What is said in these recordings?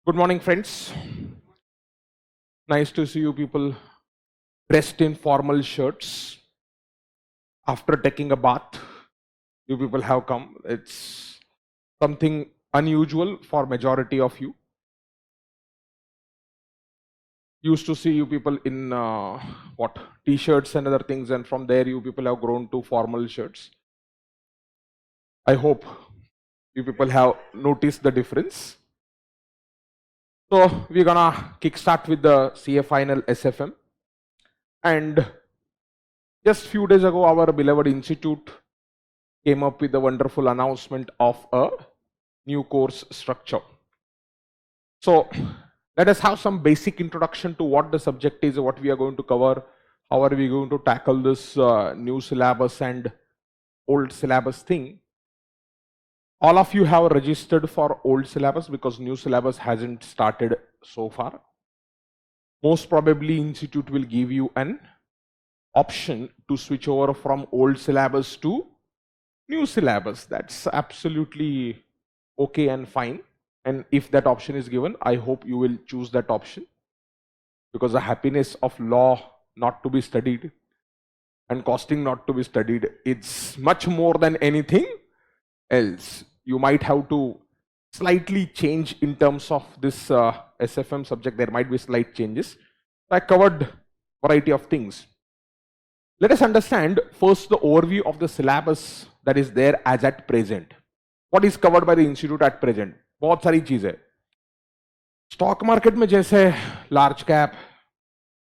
Good morning, friends. Nice to see you people dressed in formal shirts. After taking a bath, you people have come. It's something unusual for majority of you. Used to see you people in t-shirts and other things, and from there you people have grown to formal shirts. I hope you people have noticed the difference. So we're gonna kickstart with the CA final SFM. And just few days ago, our beloved institute came up with a wonderful announcement of a new course structure. So let us have some basic introduction to what the subject is, what we are going to cover, how are we going to tackle this new syllabus and old syllabus thing. All of you have registered for old syllabus because new syllabus hasn't started so far. Most probably institute will give you an option to switch over from old syllabus to new syllabus. That's absolutely okay and fine. And if that option is given, I hope you will choose that option, because the happiness of law not to be studied and costing not to be studied, it's much more than anything else. You might have to slightly change in terms of this SFM subject. There might be slight changes. I covered variety of things. Let us understand first the overview of the syllabus that is there as at present. What is covered by the institute at present? बहुत सारी चीजें. Stock market में जैसे large cap,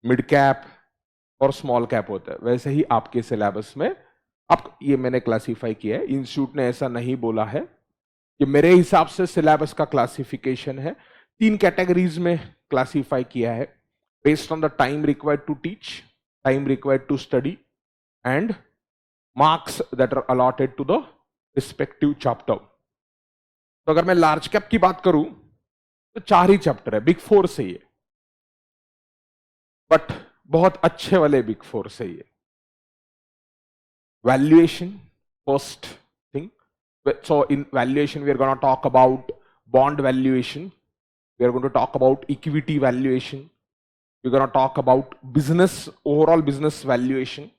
mid cap और small cap होता है, वैसे ही आपके सिलेबस में अब ये मैंने क्लासिफाई किया है. इंस्टीट्यूट ने ऐसा नहीं बोला है कि मेरे हिसाब से सिलेबस का क्लासिफिकेशन है. 3 कैटेगरीज में क्लासिफाई किया है based on the time required to teach, time required to study, and marks that are allotted to the respective chapter. तो अगर मैं लार्ज कैप की बात करूं तो 4 ही चैप्टर है, बिग 4 से ही, बट बहुत अच्छे वाले बिग 4 से ही. Valuation first thing. So in valuation we are going to talk about bond valuation, we are going to talk about equity valuation, we're going to talk about business, overall business valuation.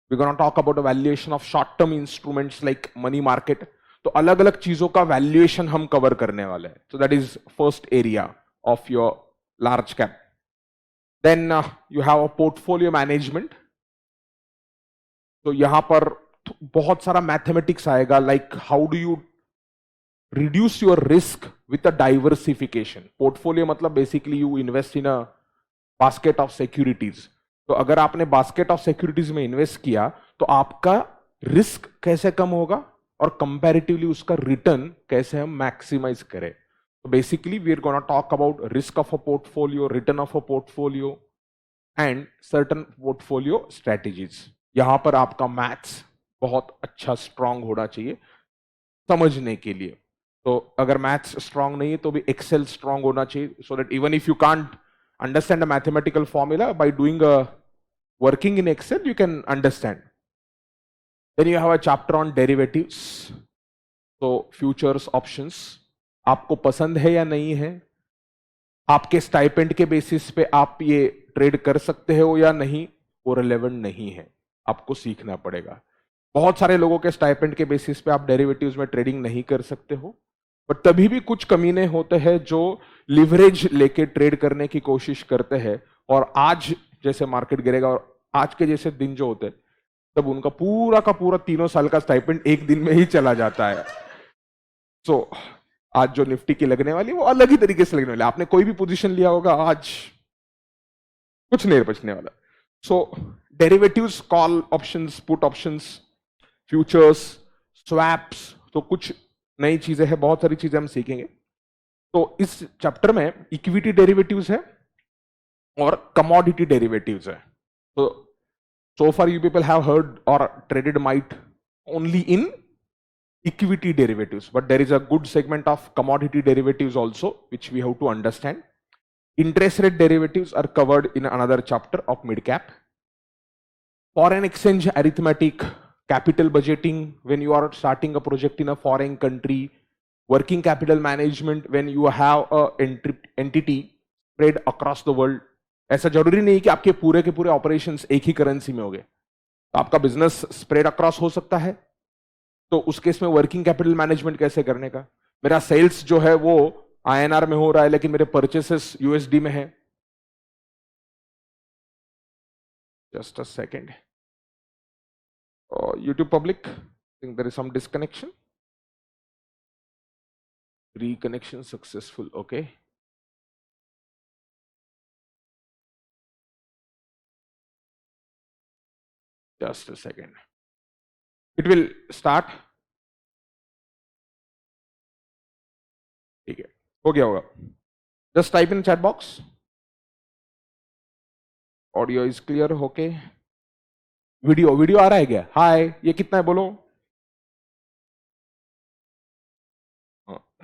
We're going to talk about a valuation of short-term instruments like money market. तो अलग अलग चीजों का valuation हम cover करने वाले हैं. So that is first area of your large cap. Then you have a portfolio management. तो यहाँ पर बहुत सारा mathematics आएगा, like how do you reduce your risk with a diversification. Portfolio मतलब basically you invest in a basket of securities. तो अगर आपने बास्केट ऑफ सिक्योरिटीज में इन्वेस्ट किया तो आपका रिस्क कैसे कम होगा और कंपैरेटिवली उसका रिटर्न कैसे हम मैक्सिमाइज करें. तो basically we are gonna talk about risk of a portfolio, return of a portfolio and certain portfolio strategies. यहां पर आपका मैथ्स बहुत अच्छा स्ट्रांग होना चाहिए समझने के लिए. तो अगर मैथ्स स्ट्रांग नहीं है तो भी एक्सेल स्ट्रांग होना चाहिए, so that even if you can't understand a mathematical formula, by doing a working in Excel you can understand. Then you have a chapter on derivatives. So futures options आपको पसंद है या नहीं है, आपके stipend के बेसिस पे आप ये ट्रेड कर सकते हो या नहीं, वो रिलेवेंट नहीं है, आपको सीखना पड़ेगा. बहुत सारे लोगों के स्टाइपेंड के बेसिस पे आप डेरिवेटिव्स में ट्रेडिंग नहीं कर सकते हो, बट तभी भी कुछ कमीने होते हैं जो लिवरेज लेके ट्रेड करने की कोशिश करते हैं, और आज जैसे मार्केट गिरेगा और आज के जैसे दिन जो होते हैं तब उनका पूरा का पूरा 3 साल का स्टाइपेंड एक दिन में ही चला जाता है. सो आज जो निफ्टी की लगने वाली वो अलग ही तरीके से लगने वाली. आपने कोई भी पोजीशन लिया होगा, आज कुछ नहीं बचने वाला. So derivatives, call options, put options, futures, swaps, तो कुछ नई चीजें हैं, बहुत सारी चीजें हम सीखेंगे. तो इस चैप्टर में इक्विटी डेरिवेटिव्स है और कमोडिटी डेरिवेटिव्स है. तो so far you people have heard or traded might only in equity derivatives, but there is a good segment of commodity derivatives also which we have to understand. Interest rate derivatives are covered in another chapter of mid cap. Foreign exchange arithmetic, capital budgeting when you are starting a project in a foreign country, working capital management when you have a entity spread across the world. ऐसा जरूरी नहीं कि आपके पूरे के पूरे operations एक ही currency में होंगे. तो आपका बिजनेस स्प्रेड अक्रॉस हो सकता है. तो उस केस में वर्किंग कैपिटल मैनेजमेंट कैसे करने का? मेरा सेल्स जो है वो आईएनआर में हो रहा है लेकिन मेरे परचेसेस यूएसडी में है. Just a second. YouTube public, I think there is some disconnection. Reconnection successful. Okay. Just a second. It will start. ठीक है, हो गया होगा. Just type in chat box. Audio is clear. Okay. Video आ रहा है क्या? हाय, ये कितना है बोलो.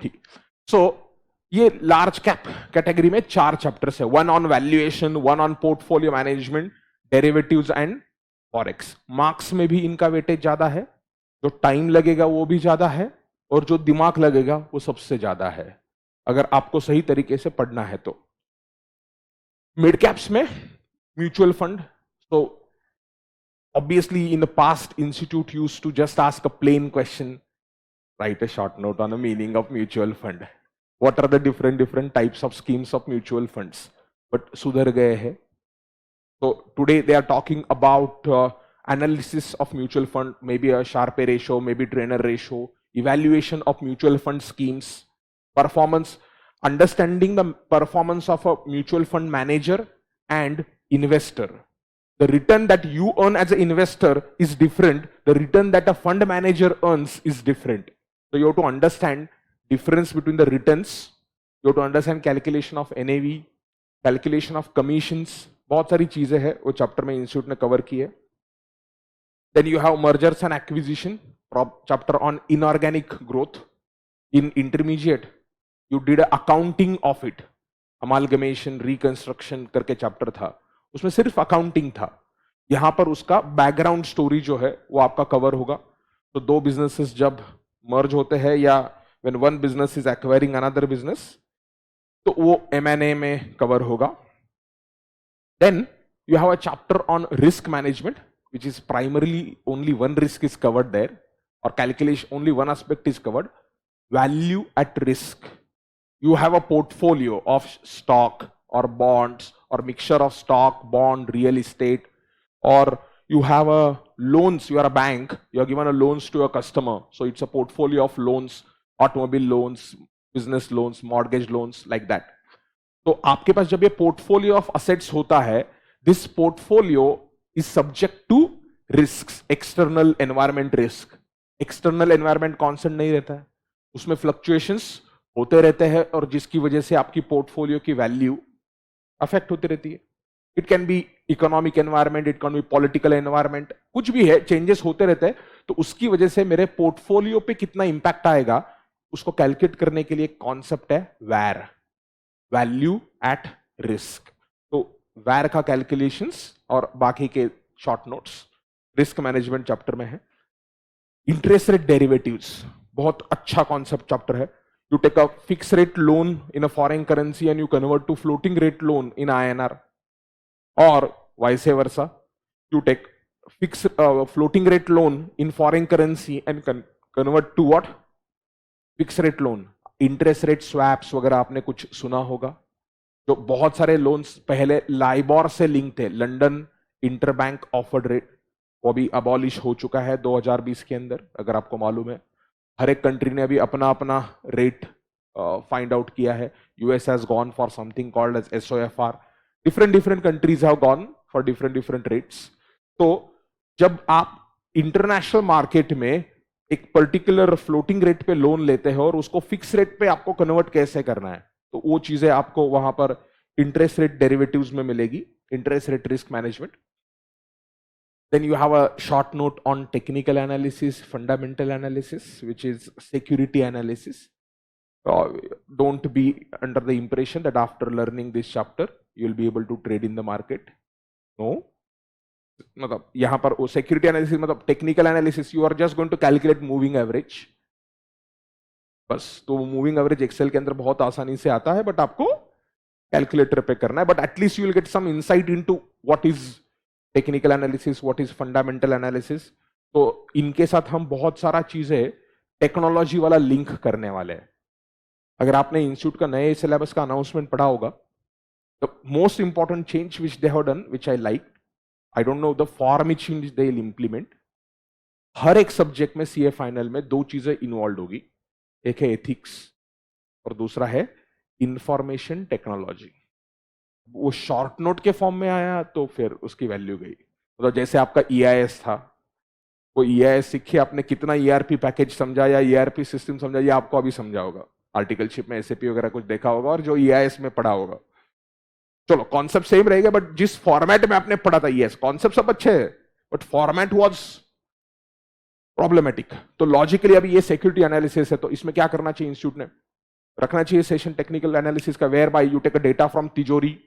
ठीक. सो ये लार्ज कैप कैटेगरी में 4 चैप्टर्स है. 1 on valuation, 1 on portfolio management, derivatives and forex. Marks में भी इनका वेटेज ज्यादा है. जो टाइम लगेगा वो भी ज्यादा है और जो दिमाग लगेगा वो सबसे ज्यादा है अगर आपको सही तरीके से पढ़ना है तो. मिड कैप्स में mutual fund. So obviously in the past institute used to just ask a plain question, write a short note on the meaning of mutual fund, what are the different types of schemes of mutual funds, but sudhar gaye hai. So today they are talking about analysis of mutual fund, maybe a Sharpe ratio, maybe trainer ratio, evaluation of mutual fund schemes, performance, understanding the performance of a mutual fund manager and investor. The return that you earn as an investor is different. The return that a fund manager earns is different. So you have to understand difference between the returns. You have to understand calculation of NAV, calculation of commissions. बहुत सारी चीजें हैं वो chapter में institute ने cover की है. Then you have mergers and acquisition, chapter on inorganic growth. In intermediate, you did accounting of it. Amalgamation, reconstruction करके चैप्टर था. उसमें सिर्फ अकाउंटिंग था. यहां पर उसका बैकग्राउंड स्टोरी जो है वो आपका कवर होगा. तो 2 बिजनेसेस जब मर्ज होते हैं या when one business is acquiring another business तो वो M&A में कवर होगा. Then you have a chapter on risk management which is primarily only one risk is covered there, or calculation only one aspect is covered, value at risk. You have a portfolio of stock or bonds or mixture of stock, bond, real estate, or you have a loans, you are a bank, you are given a loans to a customer, so it's a portfolio of loans, automobile loans, business loans, mortgage loans, like that. तो आपके पास जब ये portfolio of assets होता है, this portfolio is subject to risks, external environment risk. External environment constant नहीं रहता है, उसमें fluctuations होते रहते हैं और जिसकी वजह से आपकी पोर्टफोलियो की वैल्यू अफेक्ट होती रहती है. It can be economic environment, it can be political environment, कुछ भी है, चेंजेस होते रहते हैं. तो उसकी वजह से मेरे पोर्टफोलियो पे कितना इंपैक्ट आएगा उसको कैलकुलेट करने के लिए कॉन्सेप्ट है वैर, वैल्यू एट रिस्क. तो वैर का कैलकुलेशंस और बाकी के short notes risk management chapter में है. इंटरेस्ट रेट डेरिवेटिव्स बहुत अच्छा कॉन्सेप्ट चैप्टर है. You take a fixed rate loan in a foreign currency and you convert to floating rate loan in INR, or vice versa. You take fixed floating rate loan in foreign currency and convert to what? Fixed rate loan. Interest rate swaps वगैरह आपने कुछ सुना होगा. जो बहुत सारे loans पहले LIBOR से लिंक थे, लंदन इंटरबैंक ऑफर्ड रेट, वो भी अबॉलिश हो चुका है 2020 के अंदर, अगर आपको मालूम है. हर एक कंट्री ने अभी अपना अपना रेट फाइंड आउट किया है. US has gone for something called as SOFR. Different countries have gone for different rates. तो जब आप इंटरनेशनल मार्केट में एक पर्टिकुलर फ्लोटिंग रेट पे लोन लेते हो और उसको फिक्स रेट पे आपको कन्वर्ट कैसे करना है, तो वो चीजें आपको वहां पर इंटरेस्ट रेट डेरिवेटिव्स में मिलेगी, interest rate risk management. Then you have a short note on technical analysis, fundamental analysis, which is security analysis. Don't be under the impression that after learning this chapter, you'll be able to trade in the market. No. मतलब यहाँ पर वो security analysis मतलब technical analysis, you are just going to calculate moving average. बस। तो moving average Excel के अंदर बहुत आसानी से आता है, बट आपको कैलकुलेटर पे करना है, but at least you will get some insight into what is technical analysis, what is fundamental analysis. तो इनके साथ हम बहुत सारा चीजें टेक्नोलॉजी वाला लिंक करने वाले हैं। अगर आपने इंस्टीट्यूट का नए सिलेबस का अनाउंसमेंट पढ़ा होगा, the most important change which they have done, which I like, I don't know the form change they will implement. हर एक सब्जेक्ट में सीए फाइनल में दो चीजें इन्वॉल्व होगी, एक है एथिक्स और दूसरा है इंफॉर्मेशन टेक्नोलॉजी। वो शॉर्ट नोट के फॉर्म में आया तो फिर उसकी वैल्यू गई। मतलब जैसे आपका ईआईएस था, वो ईआईएस सीखे आपने कितना ईआरपी पैकेज समझा या ईआरपी सिस्टम समझा, ये आपको अभी समझा होगा, आर्टिकलशिप में एसएपी वगैरह कुछ देखा होगा और जो ईआईएस में पढ़ा होगा। चलो कॉन्सेप्ट सेम रहेगा, बट जिस फॉर्मेट में आपने पढ़ा था, यस कॉन्सेप्ट सब अच्छे है, बट फॉर्मेट वाज प्रॉब्लमेटिक। तो लॉजिकली अभी ये सिक्योरिटी एनालिसिस है, तो इसमें क्या करना चाहिए इंस्टीट्यूट ने, रखना चाहिए सेशन टेक्निकल एनालिसिस का, whereby you take a data from Tijori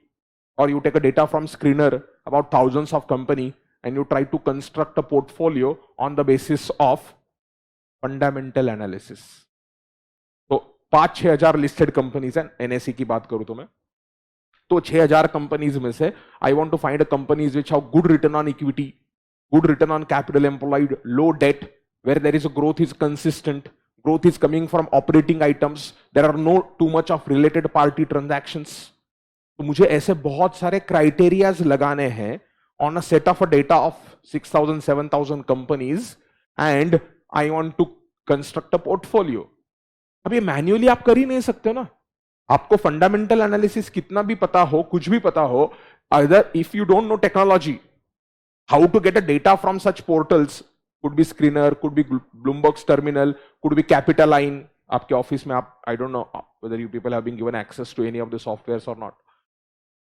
और you take a data from screener about thousands of company and you try to construct a portfolio on the basis of fundamental analysis. तो 5-6 हजार listed companies हैं, NSC की बात करूं तो मैं, तो 6,000 कंपनीज में से I want to find a companies which have good return on equity, good return on capital employed, low debt, where there is a growth is consistent, growth is coming from operating items, there are no too much of related party transactions. तो मुझे ऐसे बहुत सारे criterias लगाने हैं on a set of a data of 6,000 7,000 companies and I want to construct a portfolio. अब ये manually आप कर ही नहीं सकते ना, आपको फंडामेंटल एनालिसिस कितना भी पता हो, कुछ भी पता हो, other if you don't know technology, how to get a data from such portals, could be screener, could be Bloomberg's terminal, could be Capitaline, आपके ऑफिस में आप, I don't know whether you people have been given access to any of the softwares or not.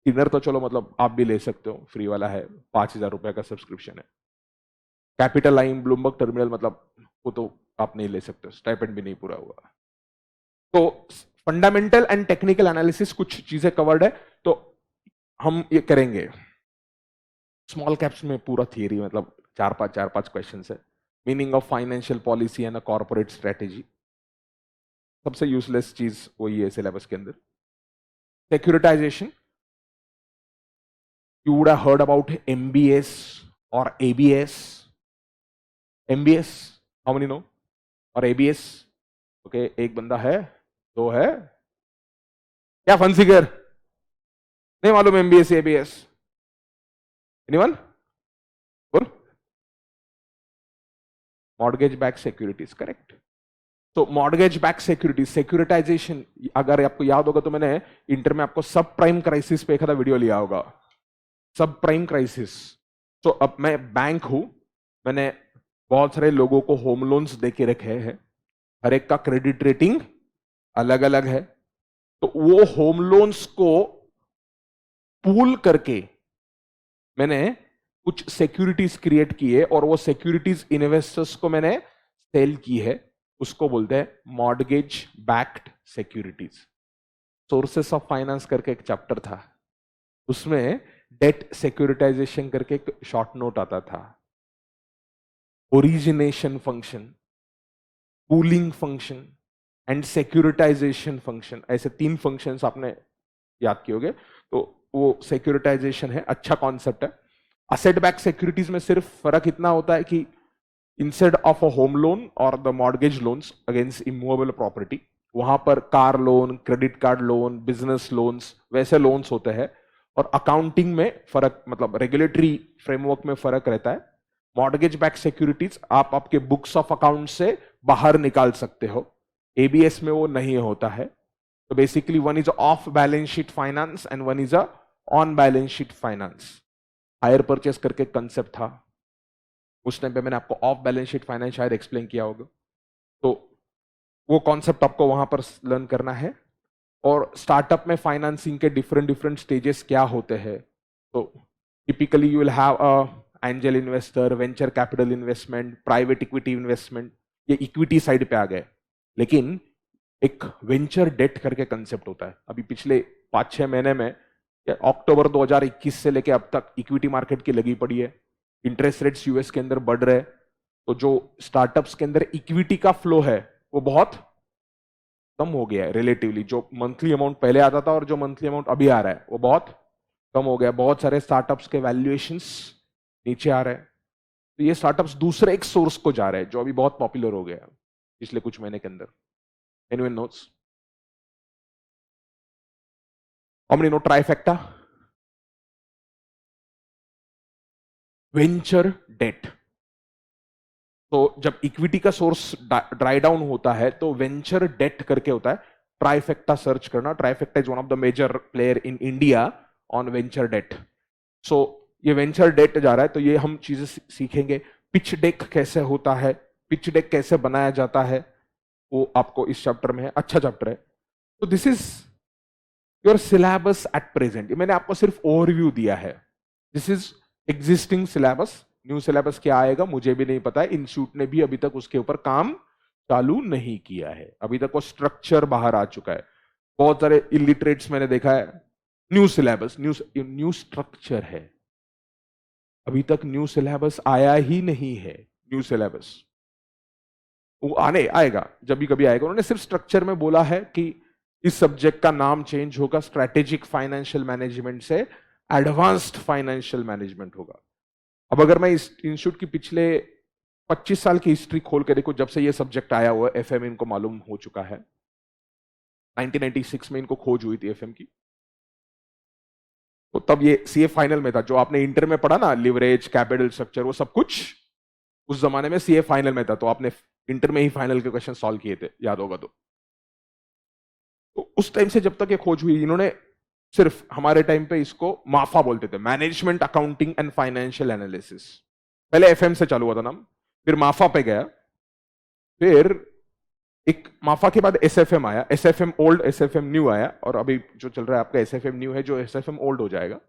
Screener तो चलो मतलब आप भी ले सकते हो, फ्री वाला है, 5,000 रुपए का सब्सक्रिप्शन है। कैपिटलाइन, ब्लूमबर्ग टर्मिनल मतलब वो तो आप नहीं ले सकते, स्टाइपेंड भी नहीं पूरा हुआ। तो फंडामेंटल एंड टेक्निकल एनालिसिस कुछ चीजें कवर्ड है, तो हम ये करेंगे। स्मॉल कैप्स में पूरा थियरी, मतलब 4-5 क्वेश्चन है। Meaning of financial policy and corporate strategy, सबसे यूजलेस चीज वही है सिलेबस के अंदर। Securitization, you would have heard about MBS or ABS. MBS, how many know? और ABS, ओके एक बंदा है, दो है, क्या फन फिगर नहीं मालूम MBS ABS? एनीवन? बोल। Mortgage back securities, correct. तो मॉर्गेज बैक सिक्योरिटीज, सिक्योरिटाइजेशन, अगर आपको याद होगा तो मैंने इंटर में आपको सब प्राइम क्राइसिस पे एक आधा वीडियो लिया होगा, सब प्राइम क्राइसिस। तो अब मैं बैंक हूं, मैंने बहुत सारे लोगों को होम लोन्स देके रखे हैं, हर एक का क्रेडिट रेटिंग अलग अलग है, तो वो होम लोन्स को पूल करके मैंने कुछ सिक्योरिटीज क्रिएट की है और वो सिक्योरिटीज इन्वेस्टर्स को मैंने सेल की है, उसको बोलते हैं mortgage backed securities. Sources of finance करके एक चैप्टर था, उसमें डेट सिक्योरिटाइजेशन करके एक शॉर्ट नोट आता था। Origination function, pooling function and securitization function, ऐसे 3 फंक्शंस आपने याद किए होंगे। तो वो सिक्योरिटाइजेशन है, अच्छा कॉन्सेप्ट है। असेट बैक सिक्योरिटीज में सिर्फ फर्क इतना होता है कि instead of a home loan और the mortgage loans against immovable property, वहां पर car loan, credit card loan, business loans, वैसे लोन्स होते हैं। और अकाउंटिंग में फर्क, मतलब रेगुलेटरी फ्रेमवर्क में फर्क रहता है। मॉर्गेज बैक सिक्योरिटीज आप आपके बुक्स ऑफ अकाउंट से बाहर निकाल सकते हो, एबीएस में वो नहीं होता है। तो basically one is of balance sheet finance and one is a on balance sheet finance. Hire purchase करके कंसेप्ट था, उस टाइम पे मैंने आपको ऑफ बैलेंस शीट फाइनेंस शायद एक्सप्लेन किया होगा। तो वो कॉन्सेप्ट आपको वहां पर लर्न करना है। और स्टार्टअप में फाइनेंसिंग के डिफरेंट स्टेजेस क्या होते हैं, तो typically you will have a angel investor, venture capital investment, private equity investment, ये इक्विटी साइड पे आ गए। लेकिन एक वेंचर डेट करके कंसेप्ट होता है। अभी पिछले 5-6 महीने में, अक्टूबर 2021 से लेके अब तक इक्विटी मार्केट की लगी पड़ी है, इंटरेस्ट रेट्स यूएस के अंदर बढ़ रहे, तो जो स्टार्टअप्स के अंदर इक्विटी का फ्लो है वो बहुत कम हो गया है रिलेटिवली। जो मंथली अमाउंट पहले आता था और जो मंथली अमाउंट अभी आ रहा है वो बहुत कम हो गया। बहुत सारे स्टार्टअप्स के वैल्यूएशंस नीचे आ रहे हैं। तो ये स्टार्टअप्स दूसरे एक सोर्स को जा रहे हैं जो अभी बहुत पॉपुलर हो गया है पिछले कुछ महीने के अंदर। Anyone notes? How many know trifecta? Venture debt. तो जब इक्विटी का सोर्स ड्राई डाउन होता है तो वेंचर डेट करके होता है। ट्राइफेक्टा सर्च करना। Trifecta is one of the major player in India on venture debt. So ये वेंचर डेट जा रहा है तो ये हम चीजें सीखेंगे। पिच डेक कैसे होता है, पिच डेक कैसे बनाया जाता है, वो आपको इस चैप्टर में है। अच्छा चैप्टर है। तो this is your syllabus at present. मैंने आपको सिर्फ ओवरव्यू दिया है। This is existing syllabus. New syllabus क्या आएगा मुझे भी नहीं पता है। इंस्टीट्यूट ने भी अभी तक उसके ऊपर काम चालू नहीं किया है। अभी तक वो स्ट्रक्चर बाहर आ चुका है। बहुत सारे इलिटरेट्स मैंने देखा है। न्यू सिलेबस, न्यू स्ट्रक्चर है। अभी तक न्यू सिलेबस आया ही नहीं है। न्यू सिलेबस वो आने आएगा, जब भी कभी आएगा। उन्होंने सिर्फ स्ट्रक्चर में बोला है कि इस सब्जेक्ट का नाम चेंज होगा, स्ट्रेटेजिक फाइनेंशियल मैनेजमेंट से एडवांस्ड फाइनेंशियल मैनेजमेंट होगा। अब अगर मैं इस इंस्टीट्यूट की पिछले 25 साल की हिस्ट्री खोल के देखो, जब से ये सब्जेक्ट आया हुआ है, एफएम इनको मालूम हो चुका है। 1996 में इनको खोज हुई थी एफएम की। तो तब ये सीए फाइनल में था। जो आपने इंटर में पढ़ा ना, लिवरेज, कैपिटल स्ट्रक्चर, वो सब कुछ उस जमाने में सीए फाइनल में था। तो आपने इंटर में ही फाइनल के क्वेश्चन सॉल्व किए थे, याद होगा तो उस टाइम से जब तक ये खोज हुई, इन्होंने सिर्फ हमारे टाइम पे इसको माफा बोलते थे, management accounting and financial analysis. पहले एफएम से चालू हुआ था नाम, फिर माफा पे गया, फिर एक माफा के बाद एसएफएम आया, एसएफएम ओल्ड, एसएफएम न्यू आया, और अभी जो चल रहा है आपका एसएफएम न्यू है, जो एसएफएम ओल्ड हो जाएगा,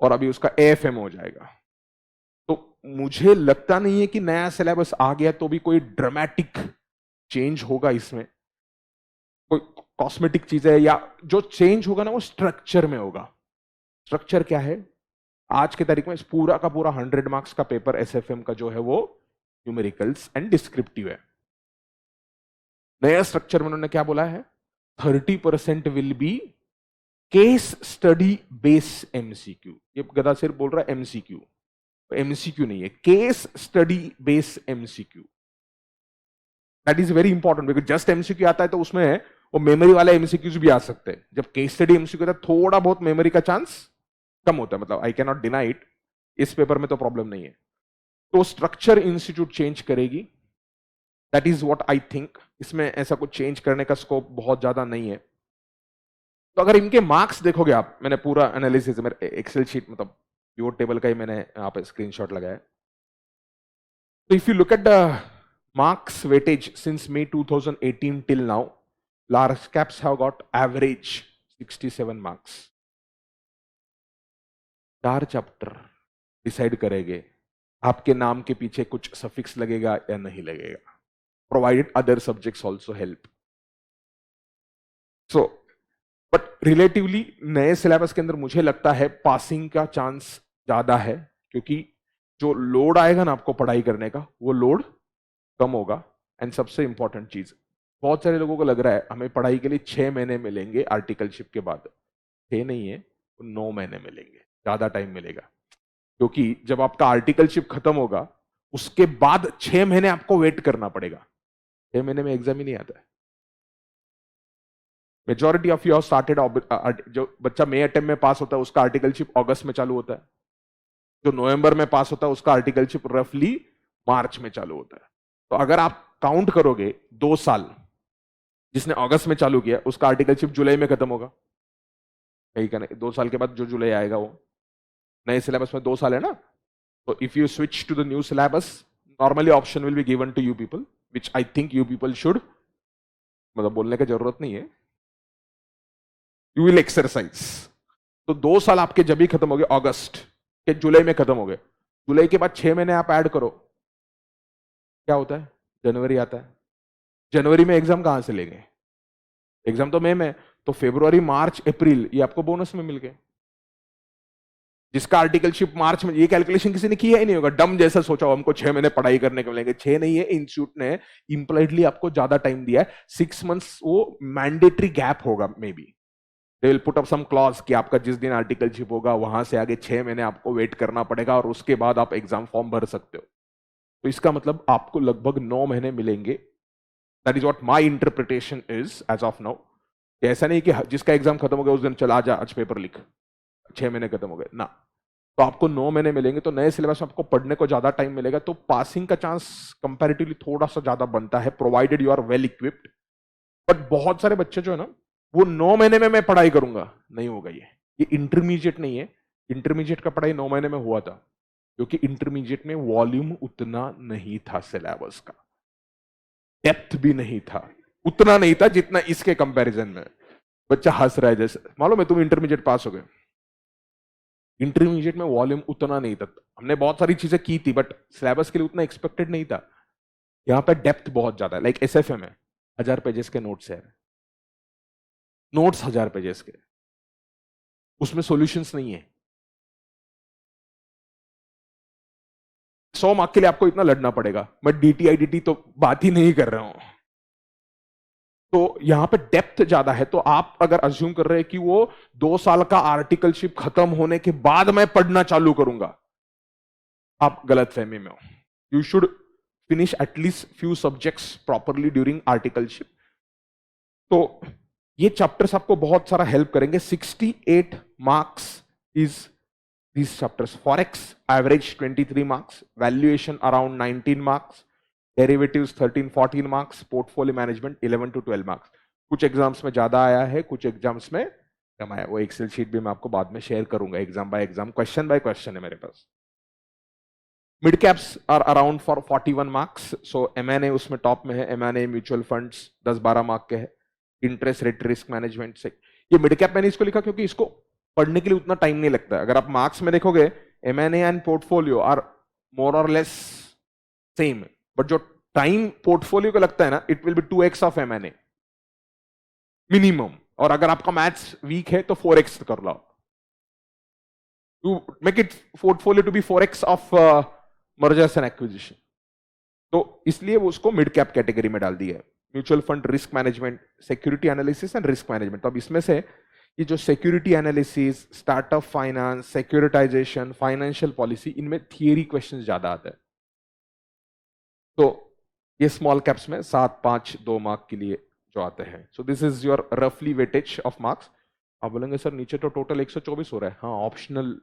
और अभी उसका एएफएम हो जाएगा। तो मुझे लगता नहीं है कि नया सिलेबस आ गया तो भी कोई ड्रामेटिक चेंज होगा इसमें। कोई कॉस्मेटिक चीज है, या जो चेंज होगा ना वो स्ट्रक्चर में होगा। स्ट्रक्चर क्या है? आज के तारीख में इस पूरा का पूरा 100 मार्क्स का पेपर एसएफएम का जो है वो न्यूमेरिकल्स एंड डिस्क्रिप्टिव है। नया स्ट्रक्चर में उन्होंने क्या बोला है? 30% will be case study base MCQ. ये गदा सिर्फ बोल रहा है एमसीक्यू, एमसीक्यू नहीं है, case study base MCQ. That is very important, because just MCQ आता है तो उसमें वो मेमोरी वाले एमसीक्यूज भी आ सकते हैं। जब केस स्टडी एमसीक्यू आता है थोड़ा बहुत मेमोरी का चांस कम होता है, मतलब I can not deny it. इस पेपर में तो प्रॉब्लम नहीं है। तो स्ट्रक्चर इंस्टीट्यूट चेंज करेगी, that is what I think. इसमें ऐसा कुछ चेंज करने का स्कोप बहुत ज्यादा नहीं है। तो अगर इनके मार्क्स देखोगे आप, मैंने पूरा एनालिसिस मेरे एक्सेल शीट, मतलब पिवोट टेबल का ही मैंने यहाँ पे स्क्रीनशॉट लगाया। तो if you look at the marks weightage since May 2018 till now, large caps have got average 67 marks. 4 chapter decide करेंगे आपके नाम के पीछे कुछ सफिक्स लगेगा या नहीं लगेगा, provided other subjects also help. So but relatively नए सिलेबस के अंदर मुझे लगता है पासिंग का चांस ज्यादा है, क्योंकि जो लोड आएगा ना आपको पढ़ाई करने का, वो लोड कम होगा। एंड सबसे इंपॉर्टेंट चीज, बहुत सारे लोगों को लग रहा है हमें पढ़ाई के लिए 6 महीने मिलेंगे आर्टिकलशिप के बाद। 6 नहीं है, 9 महीने मिलेंगे, ज्यादा टाइम मिलेगा। क्योंकि जब आपका आर्टिकलशिप खत्म होगा उसके बाद 6 महीने आपको वेट करना पड़ेगा। 6 महीने में एग्जाम ही नहीं आता है। मेजोरिटी ऑफ यू स्टार्टेड, जो बच्चा मई अटेम्प्ट में पास होता है उसका आर्टिकलशिप अगस्त में चालू होता है। जो नवंबर में पास होता है उसका आर्टिकलशिप रफली मार्च में चालू होता है। तो अगर आप काउंट करोगे 2 साल, जिसने अगस्त में चालू किया उसका आर्टिकलशिप जुलाई में खत्म होगा। कहीं का नहीं, 2 साल के बाद जो जुलाई आएगा वो नए सिलेबस में 2 साल है ना। तो if you switch to the new syllabus, normally option will be given to you people, which I think you people should, मतलब बोलने की जरूरत नहीं है, यू विल एक्सरसाइज। तो 2 साल आपके जब भी खत्म हो गए, अगस्त के जुलाई में खत्म हो गए, जुलाई के बाद 6 महीने आप ऐड करो, क्या होता है? जनवरी आता है। जनवरी में एग्जाम कहां से लेंगे? एग्जाम तो मई में, तो फरवरी, मार्च, अप्रैल ये आपको बोनस में मिल गए। जिसका आर्टिकलशिप मार्च में, ये कैलकुलेशन किसी ने किया ही नहीं होगा, डम जैसा सोचा हो हमको 6 महीने पढ़ाई करने के मिलेंगे। 6 नहीं है, इंस्टीट्यूट ने इंप्लाइडली आपको ज्यादा टाइम दिया है। 6 मंथ्स वो मैंडेटरी गैप होगा, maybe they will put up some clause कि आपका जिस दिन आर्टिकलशिप होगा वहां से आगे 6 महीने आपको वेट करना पड़ेगा और उसके बाद आप एग्जाम फॉर्म भर सकते हो। तो इसका मतलब आपको लगभग 9 महीने मिलेंगे। That is what my interpretation is as of now. ऐसा नहीं कि जिसका एग्जाम खत्म हो गया उस दिन चला आ जा, आज पेपर लिख, 6 महीने खत्म हो गए ना। तो आपको 9 महीने मिलेंगे, तो नए सिलेबस में आपको पढ़ने को ज्यादा टाइम मिलेगा, तो पासिंग का चांस कंपैरेटिवली थोड़ा सा ज्यादा बनता है, provided you are well equipped. But बहुत सारे बच्चे जो है ना, वो 9 महीने में मैं पढ़ाई करूंगा, नहीं होगा। ये इंटरमीडिएट नहीं है। इंटरमीडिएट का पढ़ाई 9 महीने में हुआ था, क्योंकि इंटरमीडिएट में वॉल्यूम उतना नहीं था, सिलेबस का डेप्थ भी नहीं था, उतना नहीं था जितना इसके कंपैरिजन में। बच्चा हंस रहा है, जैसे मालूम है तुम इंटरमीडिएट पास हो गए। इंटरमीडिएट में वॉल्यूम उतना नहीं था, हमने बहुत सारी चीजें की थी बट सिलेबस के लिए उतना एक्सपेक्टेड नहीं था। यहाँ पे डेप्थ बहुत ज्यादा है। लाइक एसएफए में 1000 पेजेस के नोट्स है, नोट्स 1000 पेजेस के, उसमें सॉल्यूशंस नहीं है। 100 मार्क के लिए आपको इतना लड़ना पड़ेगा। मैं डीटीआईडीटी तो बात ही नहीं कर रहा हूं। तो यहां पे डेप्थ ज्यादा है। तो आप अगर अज्यूम कर रहे हैं कि वो 2 साल का आर्टिकलशिप खत्म होने के बाद मैं पढ़ना चालू करूंगा, आप गलत फहमी में हो। You should finish at least few subjects properly during articleship. तो ये चैप्टर्स आपको बहुत सारा हेल्प करेंगे। 68 marks is these chapters. Forex average 23 marks, valuation around 19 marks, derivatives 13-14 marks, portfolio management 11 to 12 marks. कुछ एग्जाम्स में ज्यादा आया है, कुछ एग्जाम्स में कम आया। वो एक्सेल शीट भी मैं आपको बाद में शेयर करूंगा, exam by exam, question by question है मेरे पास। Mid caps are around for 41 marks. So M&A उसमें टॉप में है। एमएनए म्यूचुअल फंड्स 10-12 मार्क के है। इंटरेस्ट रेट रिस्क मैनेजमेंट से ये मिड कैप मैंने इसको लिखा क्योंकि इसको पढ़ने के लिए उतना टाइम नहीं लगता है। अगर आप मार्क्स में देखोगे, M&A and portfolio are more और लेस सेम, बट जो टाइम पोर्टफोलियो को लगता है ना, it will be 2x of M&A minimum. और अगर आपका मैथ्स वीक है तो 4x कर लो, to make it portfolio to be 4x of mergers and acquisition. तो इसलिए वो उसको मिड कैप कैटेगरी में डाल दिया है। Mutual fund, risk management, security analysis and risk management. तो अब इसमें से ये जो security analysis, startup finance, securitization, financial policy, इनमें थियरी क्वेश्चंस ज्यादा आते हैं। तो ये स्मॉल कैप्स में 7-5-2 मार्क के लिए जो आते हैं। सो दिस इज योर रफली वेटेज ऑफ मार्क्स। आप बोलेंगे सर नीचे तो टोटल 124 हो रहा है। हाँ, ऑप्शनल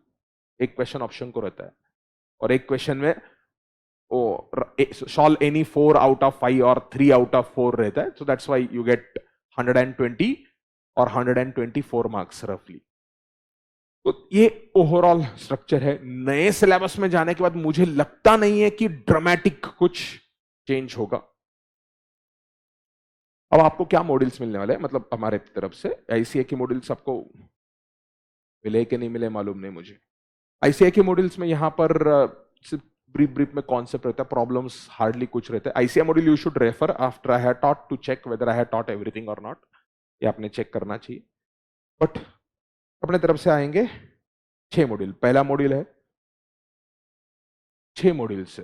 एक क्वेश्चन ऑप्शन को रहता है, और एक क्वेश्चन में सॉल्व एनी 4 आउट ऑफ 5 और 3 आउट ऑफ 4 रहता है। So that's why you get 120 और 124 मार्क्स रफली। तो ये ओवरऑल स्ट्रक्चर है। नए सिलेबस में जाने के बाद मुझे लगता नहीं है कि ड्रामेटिक कुछ चेंज होगा। अब आपको क्या मॉड्यूल्स मिलने वाले हैं, मतलब हमारे तरफ से आईसीए के मॉड्यूल्स आपको मिले कि नहीं मिले मालूम नहीं मुझे। आईसीए के मॉड्यूल्स में यहां पर सिर्फ ब्रीफ में कॉन्सेप्ट रहता है, प्रॉब्लम्स हार्डली कुछ रहते हैं। ICA module you should refer after I have taught to check whether I have taught everything और नॉट। ये आपने चेक करना चाहिए। बट अपने तरफ से आएंगे 6 मॉड्यूल। पहला मॉड्यूल है 6 मॉड्यूल से,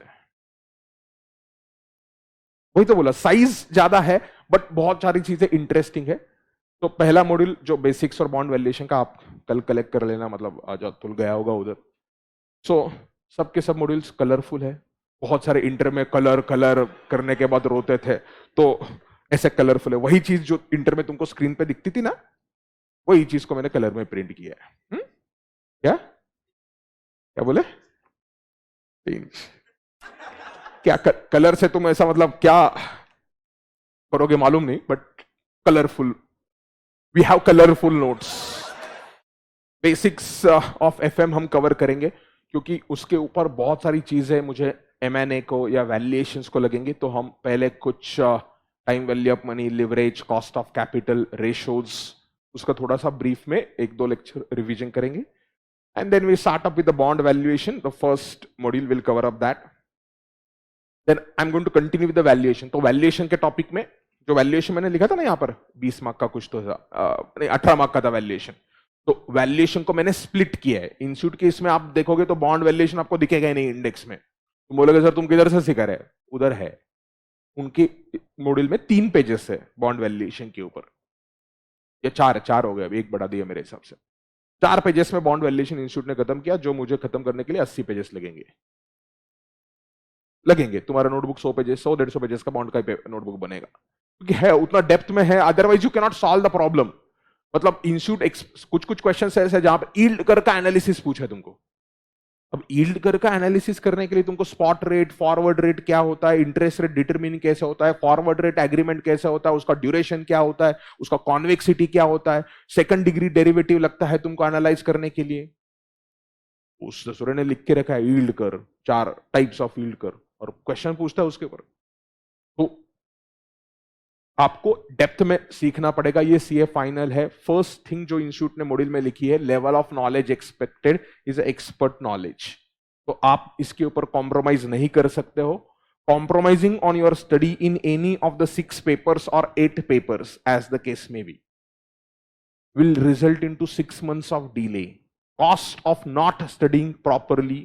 वही तो बोला साइज ज्यादा है बट बहुत सारी चीजें इंटरेस्टिंग है। तो पहला मॉड्यूल जो बेसिक्स और बॉन्ड वैल्यूएशन का, आप कल कलेक्ट कर लेना, मतलब आज तुल गया होगा उधर। सो सबके सब मॉड्यूल्स कलरफुल है। बहुत सारे इंटर में कलर करने के बाद रोते थे, तो ऐसे कलरफुल है। वही चीज जो इंटर में तुमको स्क्रीन पे दिखती थी ना, वही चीज को मैंने कलर में प्रिंट किया है। क्या क्या बोले? क्या कलर से तुम ऐसा मतलब क्या करोगे मालूम नहीं, but colourful, we have colourful notes. Basics of FM हम कवर करेंगे, क्योंकि उसके ऊपर बहुत सारी चीजें मुझे एमएनए को या वैल्यूएशंस को लगेंगी। तो हम पहले कुछ time value of money, leverage, cost of capital, ratios, उसका थोड़ा सा ब्रीफ में 1-2 लेक्चर रिवीजन करेंगे। And then we start up with the bond valuation. The first module will cover up that. Then I am going to continue with the valuation. तो valuation के topic में जो valuation मैंने लिखा था ना यहाँ पर 20 मार्क का कुछ तो था, नहीं 18 मार्क का था वैल्यूएशन। तो वैल्यूएशन को मैंने स्प्लिट किया है। इंस्टीट्यूट के इसमें आप देखोगे तो बॉन्ड वैल्यूएशन आपको दिखेगा ही नहीं इंडेक्स में। तुम बोलोगे सर तुम किधर से सीखा रहे, उधर है उनके मॉड्यूल में 3 पेजेस है बॉन्ड वैल्यूएशन के ऊपर, या 4 हो गए, अभी एक बढ़ा दिया मेरे हिसाब से। 4 पेजेस में बॉन्ड वैल्यूएशन इंस्टीट्यूट ने खत्म किया, जो मुझे खत्म करने के लिए 80 पेजेस लगेंगे। तुम्हारा नोटबुक 100 पेजेस, 100-150 पेजेस का बॉन्ड का नोटबुक बनेगा, क्योंकि है उतना डेप्थ में है, otherwise you can not solve the problem. मतलब इंस्टीट्यूट कुछ क्वेश्चन ऐसे जहां पर यील्ड कर्व का एनालिसिस पूछा है तुमको। अब यील्ड कर्व का एनालिसिस करने के लिए तुमको स्पॉट रेट, फॉरवर्ड रेट क्या होता है, इंटरेस्ट रेट डिटरमिन कैसे होता है, फॉरवर्ड रेट एग्रीमेंट कैसे होता है, उसका ड्यूरेशन क्या होता है, उसका कॉन्वेक्सिटी क्या होता है, सेकंड डिग्री डेरिवेटिव लगता है तुमको एनालाइज करने के लिए। उस ससुरे ने लिख के रखा है yield curve, 4 types of yield curve, और क्वेश्चन पूछता है उसके ऊपर। तो आपको डेप्थ में सीखना पड़ेगा। ये सीए फाइनल है। फर्स्ट थिंग जो इंस्टीट्यूट ने मॉड्यूल में लिखी है, level of knowledge expected is expert knowledge. तो आप इसके ऊपर कॉम्प्रोमाइज नहीं कर सकते हो। Compromising on your study in any of the 6 papers और 8 papers as the case may be will result into 6 months of delay. Cost of not studying properly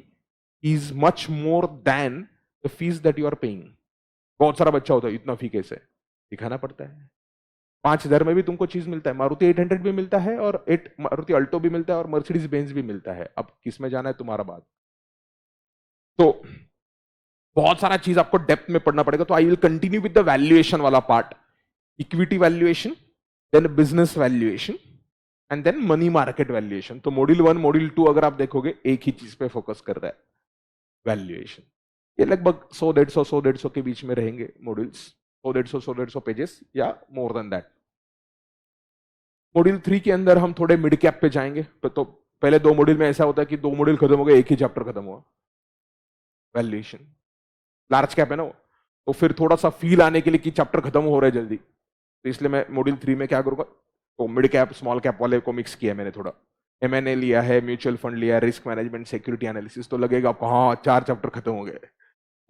is much more than the fees that you are paying. बहुत सारा बच्चा होता है, इतना फी कैसे दिखाना पड़ता है। 5,000 में भी तुमको चीज मिलता है, मारुति 800 भी मिलता है, और मारुति अल्टो भी मिलता है, और मर्सिडीज बेंज भी मिलता है। अब किस में जाना है तुम्हारा बात। तो बहुत सारा चीज आपको डेप्थ में पढ़ना पड़ेगा। तो I will continue with the valuation वाला part, equity valuation, then business valuation, and then money market valuation. तो मॉड्यूल 1 मॉड्यूल 2 अगर आप देखोगे एक ही चीज पे फोकस कर रहा है, वैल्यूएशन। ये लगभग 100-150 के बीच में रहेंगे मॉड्यूल्स, 100-150 पेजेस या मोर देन दैट। मॉड्यूल 3 के अंदर हम थोड़े मिड कैप पे जाएंगे। तो पहले 2 मॉड्यूल में ऐसा होता है कि 2 मॉड्यूल खत्म हो गए, एक ही चैप्टर खत्म हुआ, वैल्यूएशन। लार्ज कैप है ना वो, तो फिर थोड़ा सा फील आने के लिए कि चैप्टर खत्म हो रहा है जल्दी, तो इसलिए मैं मॉड्यूल 3 में क्या करूंगा, तो मिड कैप स्मॉल कैप वाले को मिक्स किया मैंने थोड़ा। एमएनए लिया है, म्यूचुअल फंड लिया है, रिस्क मैनेजमेंट, सिक्योरिटी एनालिसिस। तो लगेगा आपको हाँ 4 चैप्टर खत्म हो गए,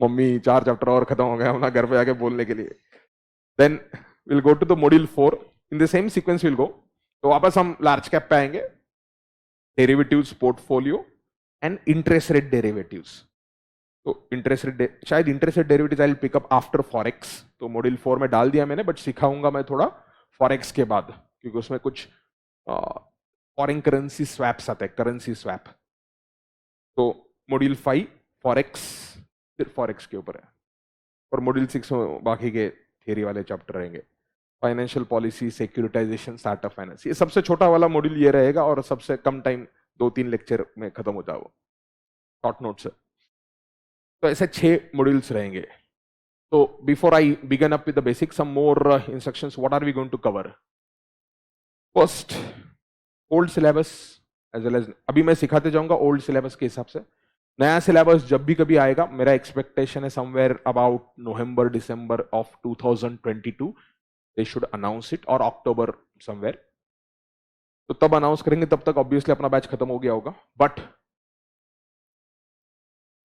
मम्मी 4 चैप्टर और खत्म हो गया अपना घर पे आके बोलने के लिए। Then will go to the module 4 in the same sequence will go. तो वापस हम लार्ज कैप पे आएंगे, derivatives portfolio and interest rate derivatives. तो इंटरेस्ट रेट, शायद interest rate derivatives I will pick up after forex. तो module 4 में डाल दिया मैंने, बट सिखाऊंगा मैं थोड़ा फॉरेक्स के बाद, क्योंकि उसमें कुछ फॉरेन करेंसी स्वैप्स आते हैं, करेंसी स्वैप। तो मॉड्यूल 5 फॉरेक्स, सिर्फ फॉरेक्स के ऊपर है, और मॉड्यूल 6 में बाकी के थियरी वाले चैप्टर रहेंगे, financial policy, securitization, startup finance. ये सबसे छोटा वाला मॉड्यूल ये रहेगा, और सबसे कम टाइम 2-3 लेक्चर में खत्म होता है वो, शॉर्ट नोट्स है। तो ऐसे 6 मॉड्यूल्स रहेंगे। तो before I begin up with the basic, some more instructions, what are we going to cover. First old syllabus as well as, अभी मैं सिखाते जाऊंगा ओल्ड सिलेबस के हिसाब से। नया सिलेबस जब भी कभी आएगा, मेरा एक्सपेक्टेशन है somewhere about November December of 2022 they should announce it, और अक्टूबर समवेयर। तो तब अनाउंस करेंगे, तब तक ऑब्वियसली अपना बैच खत्म हो गया होगा। बट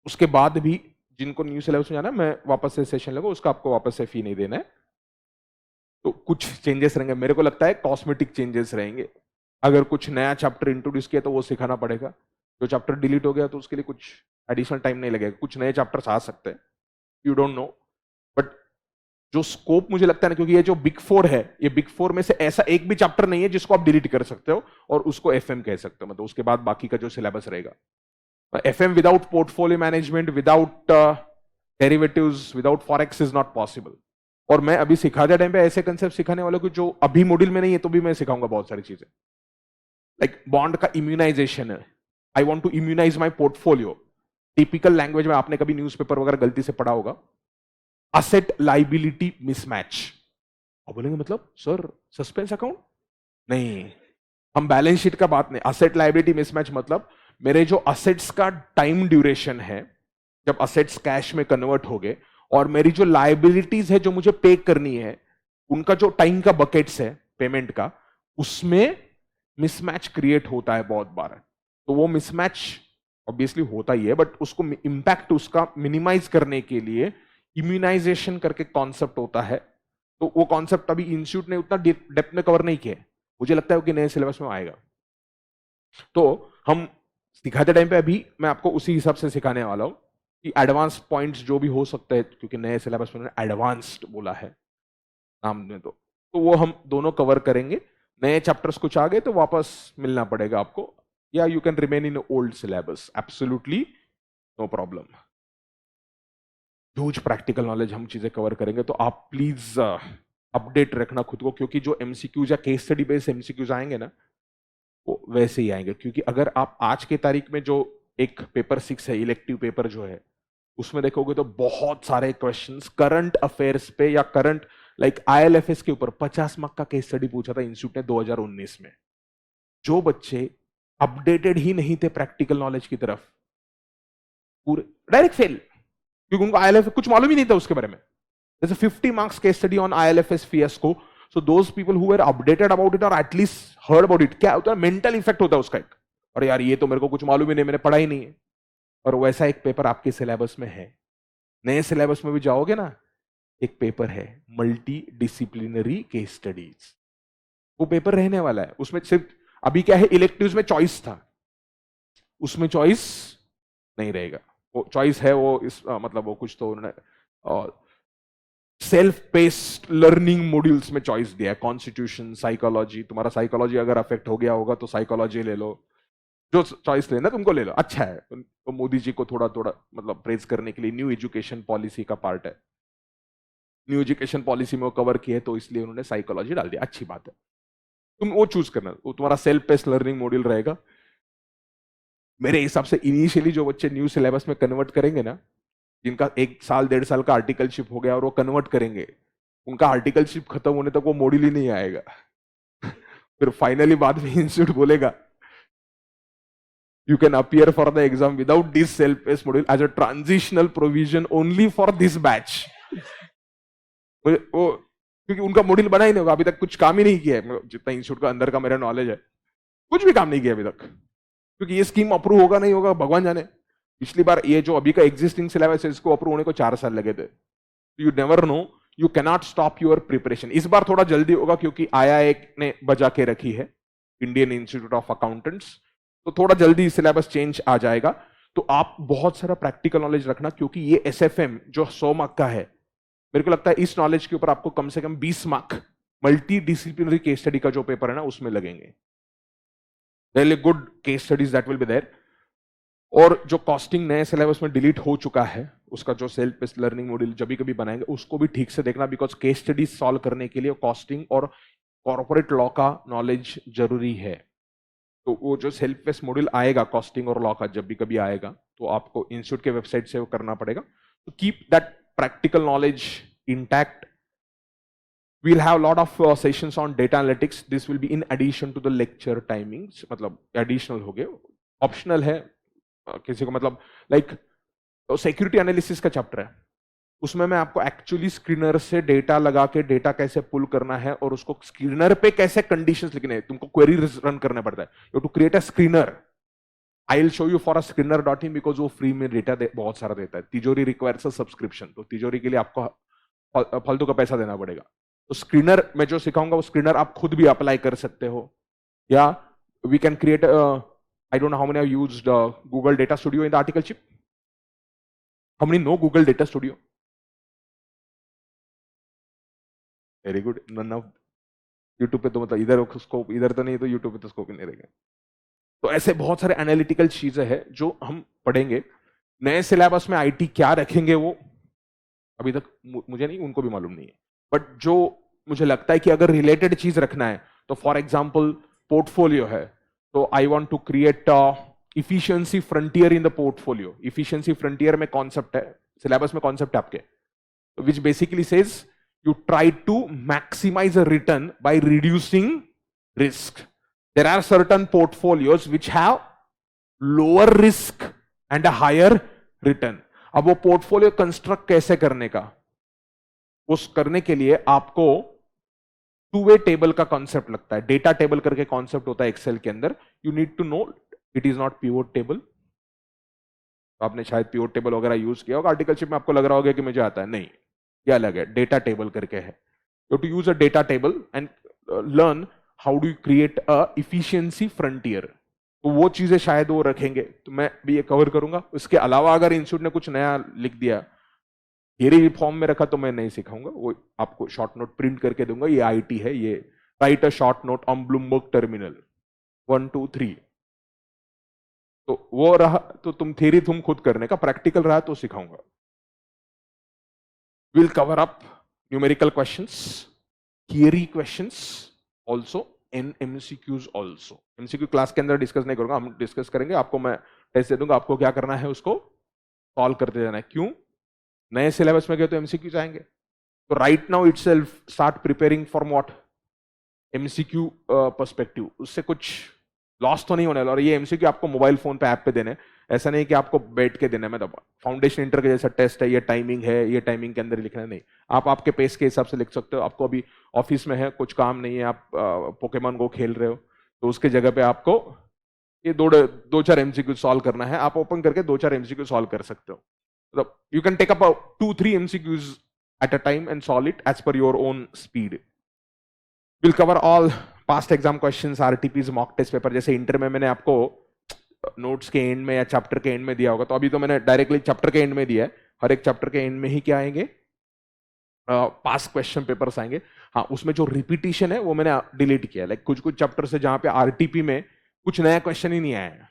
उसके बाद भी जिनको न्यू सिलेबस में जाना है, मैं वापस से सेशन लूंगा, उसका आपको वापस से फी नहीं देना है। तो कुछ चेंजेस रहेंगे, मेरे को लगता है कॉस्मेटिक चेंजेस रहेंगे। अगर कुछ नया चैप्टर इंट्रोड्यूस किया तो वो सिखाना पड़ेगा, जो चैप्टर डिलीट हो गया तो उसके लिए कुछ एडिशनल टाइम नहीं लगेगा। कुछ नए चैप्टर्स आ सकते हैं, यू डोंट नो, बट जो स्कोप मुझे लगता है ना, क्योंकि ये जो बिग 4 है, ये बिग 4 में से ऐसा एक भी चैप्टर नहीं है जिसको आप डिलीट कर सकते हो और उसको एफएम कह सकते हो। मतलब उसके बाद बाकी का जो सिलेबस रहेगा, FM without portfolio management, without derivatives, without forex is not possible. और मैं अभी सिखाते टाइम पे ऐसे कंसेप्ट सिखाने वालों को जो अभी मॉड्यूल में नहीं है, तो भी मैं सिखाऊंगा बहुत सारी चीजें। लाइक बॉन्ड का इम्यूनाइजेशन है, I want to immunize my portfolio. Typical language में आपने कभी न्यूज़पेपर वगैरह गलती से पढ़ा होगा, असेट लाइबिलिटी मिसमैच। अब बोलेंगे मतलब सर सस्पेंस अकाउंट नहीं, हम बैलेंस शीट का बात नहीं, असेट लाइबिलिटी मिसमैच मतलब मेरे जो असेट्स का टाइम ड्यूरेशन है, जब असेट्स कैश में कन्वर्ट हो गए, और मेरी जो लाइबिलिटीज है जो मुझे पे करनी है, उनका जो टाइम का बकेट्स है पेमेंट का, उसमें मिसमैच क्रिएट होता है बहुत बार। तो वो मिसमैच ऑब्वियसली होता ही है, बट उसको इंपैक्ट उसका मिनिमाइज करने के लिए इम्यूनाइजेशन करके कॉन्सेप्ट होता है। तो वो कॉन्सेप्ट अभी इंस्टीट्यूट ने उतना डेप्थ में कवर नहीं किया है, मुझे लगता है कि नए सिलेबस में आएगा। तो हम सिखाते टाइम पे अभी मैं आपको उसी हिसाब से सिखाने वाला हूं कि एडवांस पॉइंट्स जो भी हो सकते हैं, क्योंकि नए सिलेबस में एडवांस्ड बोला है नाम में, तो वो हम दोनों कवर करेंगे। नए चैप्टर्स कुछ आ गए तो वापस मिलना पड़ेगा आपको, या you can remain in old syllabus, absolutely no problem. Huge practical knowledge हम चीजें कवर करेंगे, तो आप प्लीज अपडेट रखना खुद को, क्योंकि जो एमसीक्यूज या केस स्टडी बेस्ड एमसीक्यूज आएंगे ना, वो वैसे ही आएंगे। क्योंकि अगर आप आज के तारीख में जो एक पेपर 6 है, इलेक्टिव पेपर जो है, उसमें देखोगे तो बहुत सारे क्वेश्चंस करंट अफेयर्स पे या करंट लाइक आईएलएफएस के ऊपर 50 मार्क का केस स्टडी पूछा था इंस्टीट्यूट ने 2019 में। जो बच्चे अपडेटेड ही नहीं थे प्रैक्टिकल नॉलेज की तरफ, पूरे डायरेक्ट फेल, क्योंकि उनको आईएलएफएस कुछ मालूम ही नहीं था उसके बारे में। There's a 50 marks case study on ILFS fiasco. So those people who were updated about it or at least heard about it, क्या होता है, मेंटल इफेक्ट होता है उसका एक, और यार ये तो मेरे को कुछ मालूम ही नहीं, मैंने पढ़ा ही नहीं है। और वैसा एक पेपर आपके सिलेबस में है, नए सिलेबस में भी जाओगे ना, एक पेपर है मल्टी डिसिप्लिनरी केस स्टडीज, वो पेपर रहने वाला है। उसमें सिर्फ अभी क्या है, इलेक्टिव्स में चॉइस था, उसमें चॉइस नहीं रहेगा। वो चॉइस है, वो इस मतलब वो कुछ तो उन्होंने सेल्फ पेस्ड लर्निंग मॉड्यूल्स में चॉइस दिया है, कॉन्स्टिट्यूशन, साइकोलॉजी। तुम्हारा साइकोलॉजी अगर अफेक्ट हो गया होगा तो साइकोलॉजी ले लो, जो चॉइस लेना तुमको ले लो, अच्छा है। तो मोदी जी को थोड़ा थोड़ा मतलब प्रेज करने के लिए न्यू एजुकेशन पॉलिसी का पार्ट है, न्यू एजुकेशन पॉलिसी में वो कवर किए, तो इसलिए उन्होंने साइकोलॉजी डाल दिया, अच्छी बात है। तुम वो चूज करना, वो तुम्हारा सेल्फ पेस्ड लर्निंग मॉड्यूल रहेगा। मेरे हिसाब से इनिशियली जो बच्चे न्यू सिलेबस में कन्वर्ट करेंगे ना, जिनका 1 साल 1.5 साल का आर्टिकलशिप हो गया और वो कन्वर्ट करेंगे, उनका आर्टिकलशिप खत्म होने तक वो मॉड्यूल ही नहीं आएगा। फिर फाइनली बाद में इंस्टीट्यूट बोलेगा you can appear for the exam without this self paced module as a transitional provision only for this batch. वो क्योंकि उनका मॉड्यूल बना ही नहीं होगा, अभी तक कुछ काम ही नहीं किया है, जितना इंस्टीट्यूट का अंदर का मेरा नॉलेज है, कुछ भी काम नहीं किया अभी तक, क्योंकि ये स्कीम अप्रूव होगा नहीं होगा भगवान जाने। पिछली बार ये जो अभी का एग्जिस्टिंग सिलेबस है, इसको अप्रूव होने को 4 साल लगे थे। You never know, you cannot stop your preparation. इस बार थोड़ा जल्दी होगा क्योंकि आईआईए ने बजा के रखी है, इंडियन इंस्टीट्यूट ऑफ अकाउंटेंट्स, तो थोड़ा जल्दी सिलेबस चेंज आ जाएगा। तो आप बहुत सारा प्रैक्टिकल नॉलेज रखना, क्योंकि ये एसएफएम जो 100 मार्क का है, मेरे को लगता है इस नॉलेज के ऊपर आपको कम से कम 20 mark multi disciplinary case study का जो पेपर है ना, उसमें लगेंगे। Really good case studies that will be there. और जो कॉस्टिंग नए सिलेबस में डिलीट हो चुका है, उसका जो सेल्फ पेस्ड लर्निंग मॉड्यूल जब कभी बनाएंगे, उसको भी ठीक से देखना, बिकॉज केस स्टडीज सॉल्व करने के लिए कॉस्टिंग और कॉर्पोरेट लॉ का नॉलेज जरूरी है। तो वो जो सेल्फ पेस्ड मॉड्यूल आएगा कॉस्टिंग और लॉ का, जब भी कभी आएगा, तो आपको इंस्टीट्यूट के वेबसाइट से वो करना पड़ेगा। तो keep that practical knowledge intact. We'll have a lot of sessions on data analytics. This will be in addition to the lecture timings, मतलब additional हो गए, optional है किसी को, मतलब लाइक सिक्योरिटी एनालिसिस का चैप्टर है, उसमें मैं आपको एक्चुअली स्क्रीनर से डेटा लगा के डेटा कैसे पुल करना है और उसको स्क्रीनर पे कैसे कंडीशंस लिखने हैं, तुमको क्वेरी रन करना पड़ता है, you to create a screener. I will show you for a screener.in because वो फ्री में डेटा बहुत सारा देता है। तिजोरी रिक्वायर्स अ सब्सक्रिप्शन, तो तिजोरी के लिए आपको फालतू का पैसा देना पड़ेगा। तो स्क्रीनर मैं जो सिखाऊंगा वो स्क्रीनर आप खुद भी अप्लाई कर सकते हो, या we can create, I don't know how many have used Google data studio in the articleship, how many no Google data studio? Very good, none of. YouTube पे तो मतलब इधर स्कोप इधर तो नहीं, तो यूट्यूब पे तो स्कोप ही नहीं रहेगा। तो ऐसे बहुत सारे एनालिटिकल चीजें हैं जो हम पढ़ेंगे। नए सिलेबस में आईटी क्या रखेंगे वो अभी तक मुझे नहीं, उनको भी मालूम नहीं है, बट जो मुझे लगता है कि अगर रिलेटेड चीज रखना है, तो फॉर एग्जाम्पल पोर्टफोलियो है, तो I want to create efficiency frontier in the portfolio. Efficiency frontier में कॉन्सेप्ट है, सिलेबस में कॉन्सेप्ट है आपके, which basically says you try to maximize a return by reducing risk. There are certain portfolios which have lower risk and a higher return. अब वो portfolio construct कैसे करने का, उस करने के लिए आपको टू वे टेबल का कॉन्सेप्ट लगता है, डेटा टेबल करके कॉन्सेप्ट होता है एक्सेल के अंदर। You need to know it is not pivot table. आपने शायद पिवोट टेबल वगैरह यूज किया होगा आर्टिकलशिप में, आपको लग रहा होगा कि मुझे आता है, नहीं, ये अलग है, डेटा टेबल करके है। You to use a data table and learn how do you create a efficiency frontier. तो वो चीजें शायद वो रखेंगे, तो मैं भी ये कवर करूंगा। उसके अलावा अगर इंस्टीट्यूट ने कुछ नया लिख दिया, थियरी फॉर्म में रखा, तो मैं नहीं सिखाऊंगा, वो आपको शॉर्ट नोट प्रिंट करके दूंगा, ये आईटी है, ये right a short note on Bloomberg terminal 1 2 3। तो वो रहा, तो तुम थियरी तुम खुद करने का, प्रैक्टिकल रहा तो सिखाऊंगा। Will cover up numerical questions, theory questions also, and MCQs also. MCQ class के अंदर डिस्कस नहीं करूंगा, हम डिस्कस करेंगे, आपको मैं टेस्ट दे दूंगा, आपको क्या करना है, उसको सॉल्व करते जाना है। क्यों? नए सिलेबस में गए तो एमसीक्यू आएंगे, तो right now itself start preparing for what, MCQ perspective, उससे कुछ लॉस तो नहीं होने वाला। और ये एमसीक्यू आपको मोबाइल फोन पे ऐप पे देने, ऐसा नहीं कि आपको बैठ के देना है। मतलब फाउंडेशन इंटर के जैसा टेस्ट है, ये टाइमिंग है, ये टाइमिंग के अंदर लिखना है, नहीं, आप आपके पेस के हिसाब से लिख सकते हो। आपको अभी ऑफिस में है, कुछ काम नहीं है, आप पोकेमॉन गो खेल रहे हो, तो उसके जगह पे आपको ये दो चार एमसीक्यू सॉल्व करना है, आप ओपन करके 2 4 एमसीक्यू सॉल्व कर सकते हो। मतलब you can take up 2 3 MCQs at a time and solve it as per your own speed. Will cover all past exam questions, RTPs, mock test paper. जैसे inter में मैंने आपको नोट्स के एंड में या चैप्टर के एंड में दिया होगा, तो अभी तो मैंने डायरेक्टली चैप्टर के एंड में दिया है। हर एक चैप्टर के एंड में ही क्या आएंगे, पास्ट क्वेश्चन पेपर्स आएंगे। हाँ, उसमें जो रिपीटिशन है वो मैंने डिलीट किया, लाइक कुछ कुछ चैप्टर से जहां पे आरटीपी में कुछ नया क्वेश्चन ही नहीं आया है,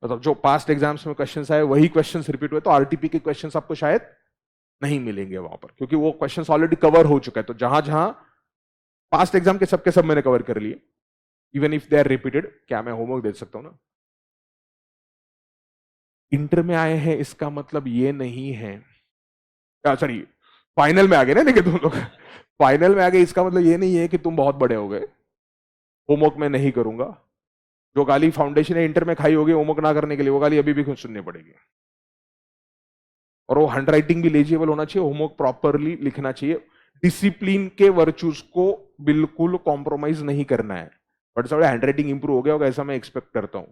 मतलब जो पास्ट एग्जाम्स में क्वेश्चंस आए वही क्वेश्चंस रिपीट हुए, तो आरटीपी के क्वेश्चंस आपको शायद नहीं मिलेंगे वहां पर, क्योंकि वो क्वेश्चंस ऑलरेडी कवर हो चुका है। तो जहां जहां पास्ट एग्जाम के सब मैंने कवर कर लिए, even if they are repeated. क्या मैं होमवर्क दे सकता हूं ना? इंटर में आए हैं इसका मतलब ये नहीं है, सॉरी, फाइनल में आ गए ना, देखिए तुम लोग फाइनल में आ गए, इसका मतलब ये नहीं है कि तुम बहुत बड़े हो गए। होमवर्क मैं नहीं करूंगा, जो गाली फाउंडेशन है इंटर में खाई होगी होमवर्क ना करने के लिए, वो गाली अभी भी खुद सुननी पड़ेगी। और वो हैंड राइटिंग भी लेजिबल होना चाहिए, होमवर्क प्रॉपरली लिखना चाहिए। डिसिप्लिन के वर्चूज को बिल्कुल कॉम्प्रोमाइज नहीं करना है, बट सब हैंड राइटिंग इंप्रूव हो गया होगा ऐसा मैं एक्सपेक्ट करता हूं।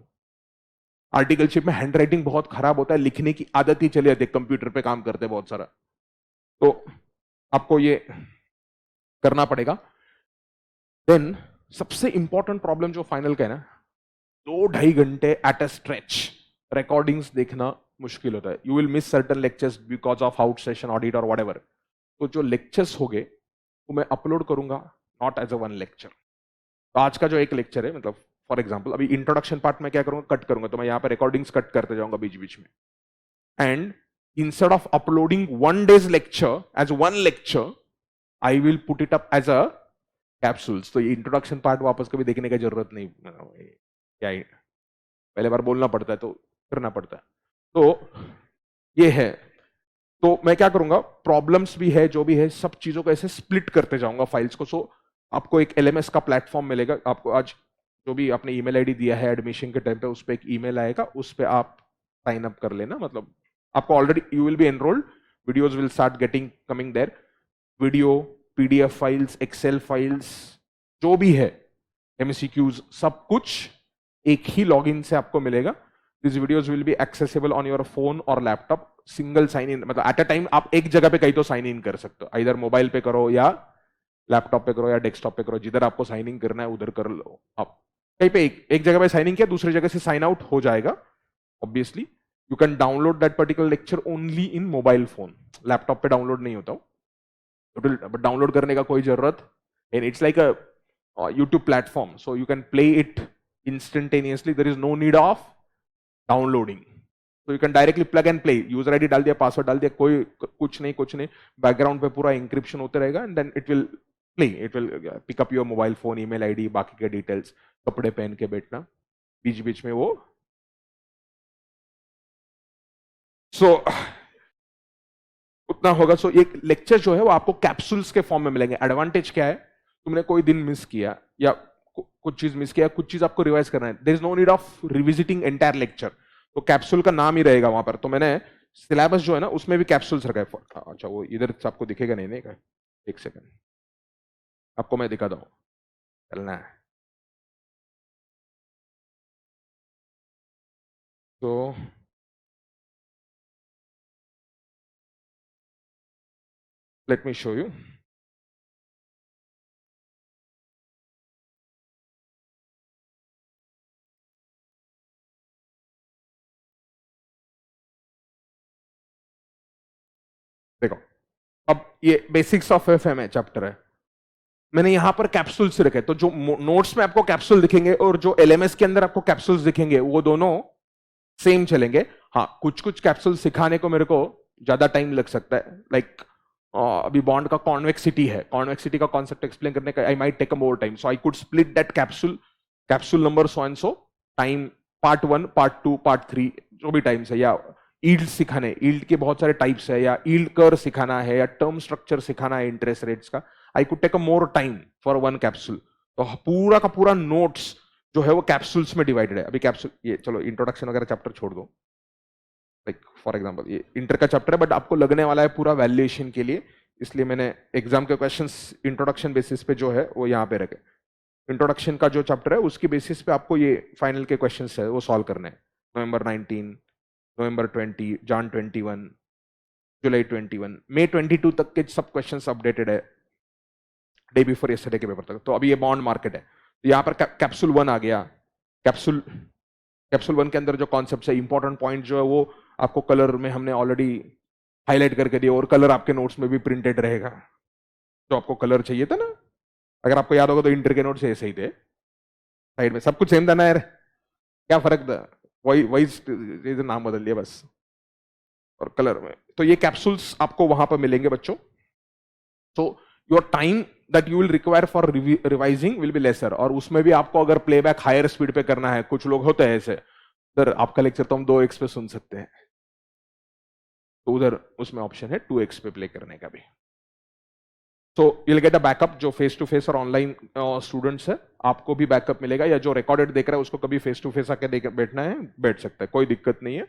आर्टिकलशिप में हैंड राइटिंग बहुत खराब होता है, लिखने की आदत ही चली जाती है, कंप्यूटर पे काम करते हैं बहुत सारा, तो आपको ये करना पड़ेगा। देन सबसे इंपॉर्टेंट प्रॉब्लम जो फाइनल का है ना, 2 2.5 घंटे एट अ स्ट्रेच रिकॉर्डिंग्स देखना मुश्किल होता है। You will miss certain lectures because of out session audit और व्हाटएवर। तो जो लेक्चर्स हो गए वो मैं अपलोड करूंगा, not as a one lecture. तो आज का जो एक लेक्चर है, मतलब फॉर एग्जांपल अभी इंट्रोडक्शन पार्ट में क्या करूंगा, कट करूंगा, तो मैं यहाँ पे रिकॉर्डिंग्स कट करते जाऊंगा बीच बीच में। And instead of uploading 1 days lecture as one lecture, I will put it up as a capsules. तो ये इंट्रोडक्शन पार्ट वापस कभी देखने की जरूरत नहीं, क्या है, पहले बार बोलना पड़ता है तो करना पड़ता है। तो ये है, तो मैं क्या करूंगा, प्रॉब्लम्स भी है जो भी है, सब चीजों को ऐसे स्प्लिट करते जाऊंगा फाइल्स को। सो आपको एक एलएमएस का प्लेटफॉर्म मिलेगा। आपको आज जो भी आपने ईमेल आईडी दिया है एडमिशन के टाइम पे, उस पर एक ईमेल आएगा, उस पर आप साइन अप कर लेना। मतलब आपको already you will be enrolled, videos will start getting coming there, video, PDF files, Excel files, जो भी है, एमसीक्यूज, सब कुछ एक ही लॉगिन से आपको मिलेगा। This videos will be accessible on your phone और लैपटॉप, सिंगल साइन इन, मतलब एट अ टाइम आप एक जगह पे कहीं तो साइन इन कर सकते हो, इधर मोबाइल पे करो या लैपटॉप पे करो या डेस्कटॉप पे करो, जिधर आपको साइन इन करना है उधर कर लो आप। कहीं पे एक जगह पे साइन इन किया, दूसरी जगह से साइन आउट हो जाएगा। Obviously you can download that particular lecture only in mobile phone, laptop पे डाउनलोड नहीं होता बट डाउनलोड करने का कोई जरूरत, and it's like a YouTube platform, so you can play it instantaneously, there is no need of downloading. तो you can directly plug and play, user ID डाल दिया, पासवर्ड डाल दिया, कोई कुछ नहीं, बैकग्राउंड पे पूरा इंक्रिप्शन होते रहेगा, and then it will play, it will pick up your mobile phone, email ID, बाकी के डिटेल्स, कपड़े पहन के बैठना, बीच बीच में वो। सो उतना होगा। सो एक लेक्चर जो है वो आपको कैप्सूल्स के फॉर्म में मिलेंगे। एडवांटेज क्या है, तुमने कोई दिन मिस किया या कुछ चीज मिस किया, कुछ चीज आपको रिवाइज करना है, there is no need of revisiting entire lecture, तो कैप्सूल का नाम ही रहेगा वहां पर। तो मैंने सिलेबस जो है ना उसमें भी कैप्सूल्स रखा है। अच्छा, वो इधर से आपको दिखेगा नहीं, नहीं, एक सेकंड, आपको मैं दिखाता हूँ, चलना है तो, लेट मी शो यू। देखो, अब ये बेसिक्स ऑफ एफएम है चैप्टर है, मैंने यहां पर कैप्सूल्स रखे, तो जो नोट्स में आपको कैप्सूल दिखेंगे और जो एलएमएस के अंदर आपको कैप्सूल्स दिखेंगे वो दोनों सेम चलेंगे। हाँ, कुछ कुछ कैप्सूल सिखाने को मेरे को ज्यादा टाइम लग सकता है, लाइक अभी बॉन्ड का कॉन्वेक्सिटी है, कॉन्वेक्सिटी का कॉन्सेप्ट एक्सप्लेन करने का I might take a more time, so I could split that capsule number so and so time, part 1 part 2 part 3 जो भी टाइम्स है, या ईल्ड सिखाने, ईल्ड के बहुत सारे टाइप्स है, या ईल्ड कर सिखाना है, या टर्म स्ट्रक्चर सिखाना है इंटरेस्ट रेट्स का, I could take a more time for one capsule. तो पूरा का पूरा नोट्स जो है वो कैप्सूल्स में डिवाइडेड है। अभी कैप्सूल, ये चलो इंट्रोडक्शन वगैरह चैप्टर छोड़ दो, लाइक फॉर एग्जांपल ये इंटर का चैप्टर है, बट आपको लगने वाला है पूरा वैल्यूएशन के लिए, इसलिए मैंने एग्जाम के क्वेश्चंस इंट्रोडक्शन बेसिस पे जो है वो यहाँ पे रखे। इंट्रोडक्शन का जो चैप्टर है उसकी बेसिस पे आपको ये फाइनल के क्वेश्चंस है वो सॉल्व करने हैं। नवंबर 19, नवंबर 20, जान 21, जुलाई 21, मई 22 तक के सब क्वेश्चंस अपडेटेड है डे बिफोर यस्टरडे के पेपर तक। तो अभी ये बॉन्ड मार्केट है, तो यहाँ पर कैप्सूल 1 आ गया। कैप्सूल 1 के अंदर जो कॉन्सेप्ट है, इंपॉर्टेंट पॉइंट जो है वो आपको कलर में हमने ऑलरेडी हाईलाइट करके दिया, और कलर आपके नोट्स में भी प्रिंटेड रहेगा, जो आपको कलर चाहिए था ना, अगर आपको याद होगा तो इंटर के नोट्स ऐसे ही थे, साइड में सब कुछ सेम था ना यार, क्या फर्क था, वही नाम बदल दिया बस, और कलर में। तो ये कैप्सूल्स आपको वहां पर मिलेंगे बच्चों। So your time that you will require for revising will be lesser, और उसमें भी आपको अगर प्लेबैक हायर स्पीड पे करना है, कुछ लोग होते हैं ऐसे, सर आपका लेक्चर तो हम 2x पे सुन सकते हैं, तो उधर उसमें ऑप्शन है 2x पे प्ले करने का भी। So you'll get a backup, जो फेस टू फेस और ऑनलाइन स्टूडेंट्स है आपको भी बैकअप मिलेगा, या जो रिकॉर्डेड देख रहा है उसको कभी फेस टू फेस आके बैठना है बैठ सकता है, कोई दिक्कत नहीं है।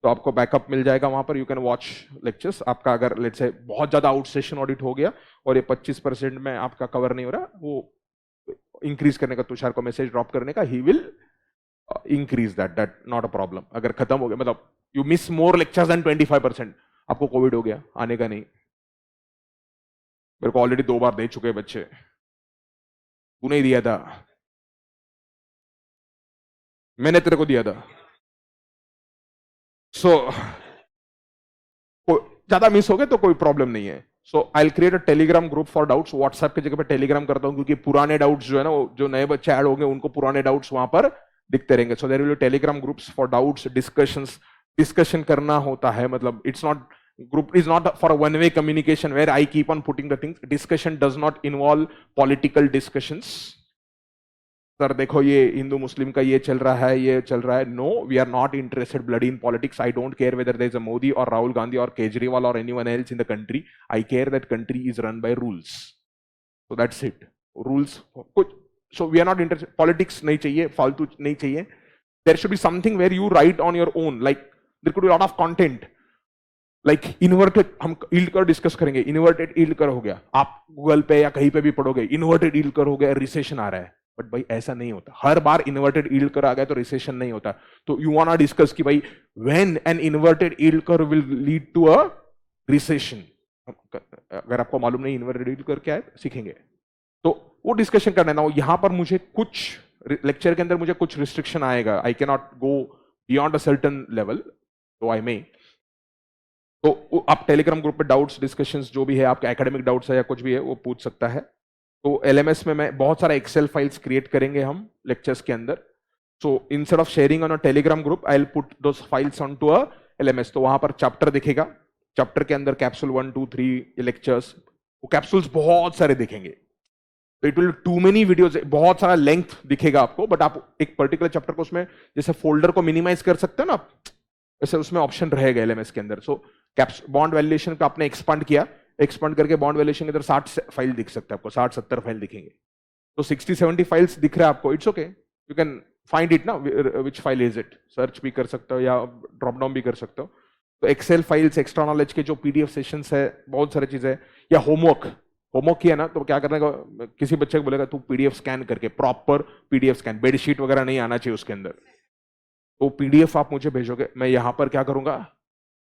तो आपको बैकअप मिल जाएगा वहां पर, यू कैन वॉच लेक्चर्स। आपका अगर लेट्स से बहुत ज्यादा आउट सेशन ऑडिट हो गया और ये 25% में आपका कवर नहीं हो रहा, वो इंक्रीज करने का, तुषार को मैसेज ड्रॉप करने का, he will increase that not a problem. अगर खत्म हो गया, मतलब you miss more lectures than 25%, आपको कोविड हो गया, आने का नहीं, मेरे को ऑलरेडी 2 बार दे चुके बच्चे, तू नहीं दिया था, मैंने तेरे को दिया था। सो ज्यादा मिस हो गए तो कोई प्रॉब्लम नहीं है। So I will create a Telegram group for doubts, WhatsApp की जगह पे टेलीग्राम करता हूं, क्योंकि पुराने डाउट्स जो है ना, जो नए बच्चे ऐड होंगे उनको पुराने डाउट्स वहां पर दिखते रहेंगे। So there will be Telegram groups for doubts, discussion करना होता है, मतलब it's not, group is not for a one way communication where I keep on putting the things. Discussion does not involve political discussions. Sir देखो ये हिंदू मुस्लिम का ये चल रहा है, ये चल रहा है, no, we are not interested bloody in politics. I don't care whether there is a Modi और राहुल गांधी और केजरीवाल और anyone else in the country, I care that country is run by rules, so that's it. Rules कुछ, so we are not interested, politics नहीं चाहिए, फालतू नहीं चाहिए। There should be something where you write on your own, like there could be lot of content, like inverted, हम yield curve discuss करेंगे, inverted yield curve हो गया, आप गूगल पे या कहीं पे भी पढ़ोगे इन्वर्टेड यील्ड कर्व हो गया, रिसेशन आ रहा है, बट भाई ऐसा नहीं होता, हर बार इन्वर्टेड यील्ड कर्व आ गया तो रिसेशन नहीं होता। तो यू वांट टू डिस्कस कि भाई when an inverted yield curve will lead to a recession, अगर आपको मालूम नहीं इन्वर्टेड यील्ड कर्व क्या है, सीखेंगे, तो वो डिस्कशन करना है ना। यहां पर मुझे कुछ लेक्चर के अंदर मुझे कुछ रिस्ट्रिक्शन आएगा, I can not go beyond a certain level, तो आई मे, तो आप टेलीग्राम ग्रुप पे डाउट्स डिस्कशंस जो भी है, आपके एकेडमिक डाउट्स है या कुछ भी है वो पूछ सकता है। तो एलएमएस में मैं बहुत सारा एक्सेल फाइल्स क्रिएट करेंगे हम लेक्चर्स के अंदर। So instead of sharing on a Telegram group, I will put those files on to a LMS. तो वहां पर चैप्टर दिखेगा, चैप्टर के अंदर कैप्सूल 1 2 3 लेक्चर्स, वो कैप्सूल्स बहुत सारे दिखेंगे, तो it will to many videos, बहुत सारा लेंथ दिखेगा आपको, बट आप एक पर्टिकुलर चैप्टर को उसमें जैसे फोल्डर को मिनिमाइज कर सकते हो ना, वैसे उसमें ऑप्शन रहेगा एलएमएस के अंदर। सो बॉन्ड वैल्यूएशन का आपने एक्सपांड किया, एक्सपांड करके बॉन्ड वैल्यूएशन के अंदर 60 फाइल दिख सकता है आपको, 60-70 फाइल दिखेंगे। तो 60-70 फाइल्स दिख रहा है आपको, it's okay, you can find it ना, विच फाइल इज इट, सर्च भी कर सकते हो या ड्रॉप डाउन भी कर सकते हो। तो एक्सेल फाइल्स, एक्स्ट्रा नॉलेज के जो पीडीएफ सेशंस है, बहुत सारी चीजें, या होमवर्क किया ना, तो क्या करने का, किसी बच्चे को बोलेगा तू पीडीएफ स्कैन करके, प्रॉपर पीडीएफ स्कैन, बेडशीट वगैरह नहीं आना चाहिए उसके अंदर, तो पीडीएफ आप मुझे भेजोगे, मैं यहां पर क्या करूंगा,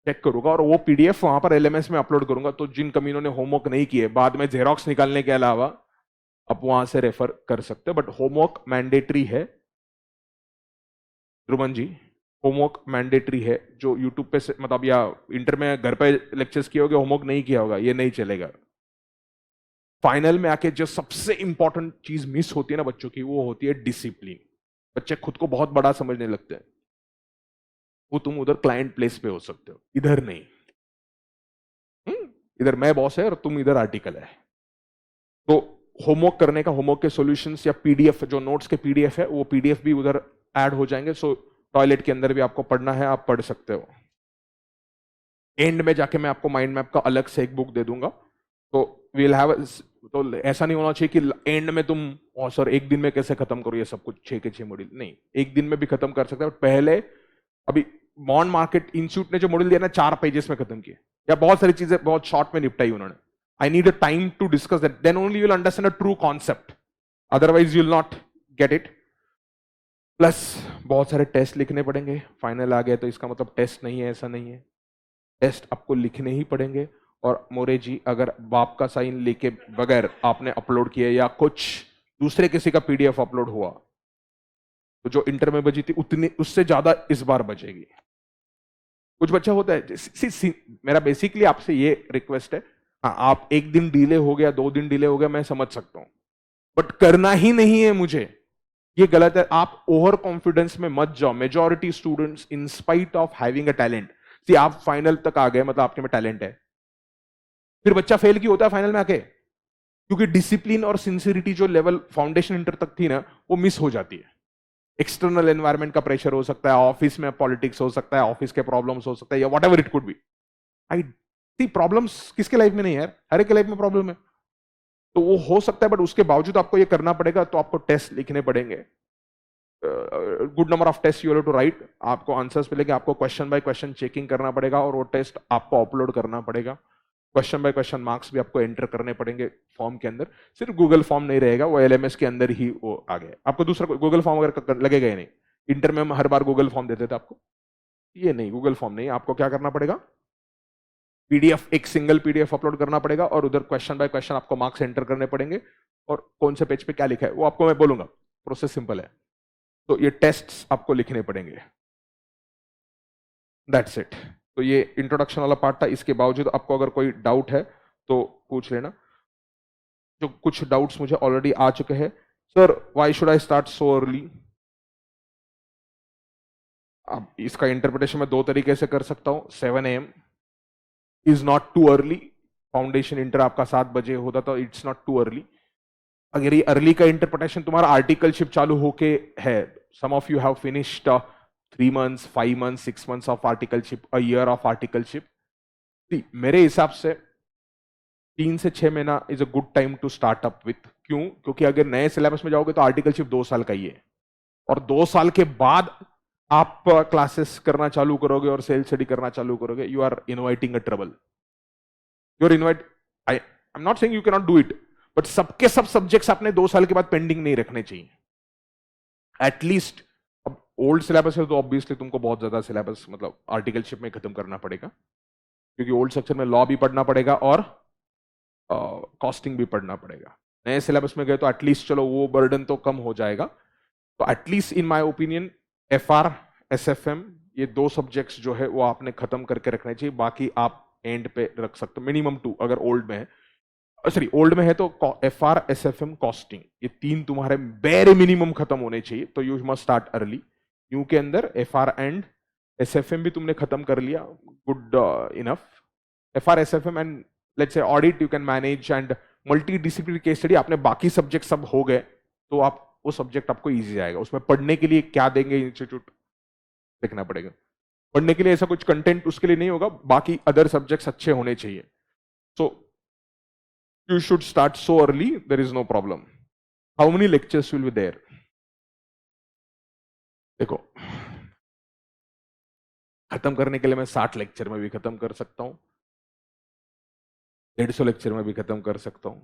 चेक करूंगा और वो पीडीएफ वहां पर एलएमएस में अपलोड करूंगा। तो जिन कमीनों ने होमवर्क नहीं किए, बाद में जेरोक्स निकालने के अलावा आप वहां से रेफर कर सकते हो, बट होमवर्क मैंडेटरी है ध्रुवन जी, होमवर्क मैंडेटरी है, जो यूट्यूब पे से मतलब या इंटर में घर पे लेक्चर्स किए होगे, होमवर्क नहीं किया होगा, ये नहीं चलेगा। फाइनल में आके जो सबसे इंपॉर्टेंट चीज मिस होती है ना बच्चों की, वो होती है डिसिप्लिन। बच्चे खुद को बहुत बड़ा समझने लगते हैं। वो तुम उधर क्लाइंट प्लेस पे हो सकते हो, इधर नहीं। इधर मैं बॉस है और तुम इधर आर्टिकल है। तो होमवर्क करने का, होमवर्क के सॉल्यूशंस या पीडीएफ, जो नोट्स के पीडीएफ है, वो पीडीएफ भी उधर ऐड हो जाएंगे। सो टॉयलेट के अंदर भी आपको पढ़ना है, आप पढ़ सकते हो। एंड में जाके मैं आपको माइंड मैप का अलग से एक बुक दे दूंगा। तो वील हैव, तो ऐसा नहीं होना चाहिए कि एंड में तुम सर एक दिन में कैसे खत्म करो ये सब कुछ 6 के 6 मॉड्यूल, नहीं, एक दिन में भी खत्म कर सकते हैं। पहले अभी बॉन्ड मार्केट इंस्टीट्यूट ने जो मॉड्यूल दिया ना 4 पेजेस में खत्म किए, या बहुत सारी चीजें बहुत शॉर्ट में निपटाई उन्होंने। I need a time to discuss that, then only you will understand a true concept, otherwise you will not get it. Plus बहुत सारे टेस्ट लिखने पड़ेंगे। फाइनल आ गया तो इसका मतलब टेस्ट नहीं है, ऐसा नहीं है, टेस्ट आपको लिखने ही पड़ेंगे। और मोरे जी, अगर बाप का साइन लेके बगैर आपने अपलोड किया या कुछ दूसरे किसी का पीडीएफ अपलोड हुआ, तो जो इंटर में बजी थी उतनी, उससे ज्यादा इस बार बचेगी। कुछ बच्चा होता है, मेरा बेसिकली आपसे ये रिक्वेस्ट है, हाँ आप एक दिन डिले हो गया, 2 दिन डिले हो गया, मैं समझ सकता हूं, बट करना ही नहीं है मुझे, ये गलत है। आप ओवर कॉन्फिडेंस में मत जाओ। Majority students in spite of having a talent, see आप फाइनल तक आ गए, मतलब आपके में टैलेंट है, फिर बच्चा फेल क्यों होता है फाइनल में आके? क्योंकि डिसिप्लिन और सिंसियरिटी जो लेवल फाउंडेशन इंटर तक थी ना, वो मिस हो जाती है। एक्सटर्नल एनवायरमेंट का प्रेशर हो सकता है, ऑफिस में पॉलिटिक्स हो सकता है, ऑफिस के प्रॉब्लम्स हो सकता है, या whatever it could be. I see problems किसके लाइफ में नहीं है यार, हर एक के लाइफ में प्रॉब्लम है। तो वो हो सकता है, बट उसके बावजूद आपको ये करना पड़ेगा। तो आपको टेस्ट लिखने पड़ेंगे, good number of test you have to write. आपको आंसर्स मिलेंगे, आपको क्वेश्चन बाय क्वेश्चन चेकिंग करना पड़ेगा, और वो टेस्ट आपको अपलोड करना पड़ेगा। क्वेश्चन बाय क्वेश्चन मार्क्स भी आपको एंटर करने पड़ेंगे फॉर्म के अंदर। सिर्फ गूगल फॉर्म नहीं रहेगा, वो एलएमएस के अंदर ही वो आ गया। आपको दूसरा गूगल फॉर्म अगर लगेगा ही नहीं। इंटर में हम हर बार गूगल फॉर्म देते थे आपको, ये नहीं, गूगल फॉर्म नहीं। आपको क्या करना पड़ेगा, पीडीएफ, एक सिंगल पीडीएफ अपलोड करना पड़ेगा, और उधर क्वेश्चन बाय क्वेश्चन आपको मार्क्स एंटर करने पड़ेंगे, और कौन से पेज पे क्या लिखा है वो आपको मैं बोलूंगा। प्रोसेस सिंपल है। तो ये टेस्ट्स आपको लिखने पड़ेंगे, दैट्स इट। तो ये इंट्रोडक्शन वाला पार्ट था। इसके बावजूद आपको अगर कोई डाउट है तो पूछ लेना। जो कुछ डाउट्स मुझे ऑलरेडी आ चुके हैं, sir why should I start so early. अब इसका इंटरप्रिटेशन मैं 2 तरीके से कर सकता हूं। 7 AM is not too early. Foundation inter आपका 7 बजे होता था, इट्स नॉट टू अर्ली। अगर ये अर्ली का इंटरप्रिटेशन तुम्हारा आर्टिकलशिप चालू होके है, some of you have finished 3 months, 5 months, 6 months of articleship, a year of articleship, मेरे हिसाब से 3 से 6 महीना is a good time to start up with. क्यों? क्योंकि अगर नए सिलेबस में जाओगे तो आर्टिकलशिप 2 साल का ही है, और 2 साल के बाद आप क्लासेस करना चालू करोगे और सेल्स स्टडी करना चालू करोगे, you are inviting a trouble. You are invite, I am not saying you can not do it, but सबके सब सब्जेक्ट्स आपने 2 साल के बाद पेंडिंग नहीं रखने चाहिए एटलीस्ट। अब ओल्ड सिलेबस है तो ऑब्वियसली तुमको बहुत ज्यादा सिलेबस मतलब आर्टिकलशिप में खत्म करना पड़ेगा, क्योंकि ओल्ड सेक्शन में लॉ भी पढ़ना पड़ेगा और कॉस्टिंग भी पढ़ना पड़ेगा। नए सिलेबस में गए तो एटलीस्ट चलो वो बर्डन तो कम हो जाएगा। तो at least in my opinion FR, SFM, ये 2 सब्जेक्ट्स जो है वो आपने खत्म करके रखने चाहिए। बाकी आप एंड पे रख सकते हो, मिनिमम 2 अगर ओल्ड में है, सॉरी ओल्ड में है तो एफआर, एसएफएम, कॉस्टिंग, ये 3 तुम्हारे बेरे मिनिमम खत्म होने चाहिए। तो you must start early. You के अंदर एफआर एंड एसएफएम भी तुमने खत्म कर लिया, good enough. FR, SFM and let's say audit you can manage, and multi disciplinary case study, आपने बाकी सब्जेक्ट सब हो गए तो आप वो सब्जेक्ट आपको इजी आएगा। उसमें पढ़ने के लिए क्या देंगे इंस्टीट्यूट देखना पड़ेगा। पढ़ने के लिए ऐसा कुछ कंटेंट उसके लिए नहीं होगा, बाकी अदर सब्जेक्ट्स अच्छे होने चाहिए। सो you should start so early, there is no problem. How many lectures will be there? देखो, खत्म करने के लिए मैं 60 लेक्चर में भी खत्म कर सकता हूं, 150 लेक्चर में भी खत्म कर सकता हूं,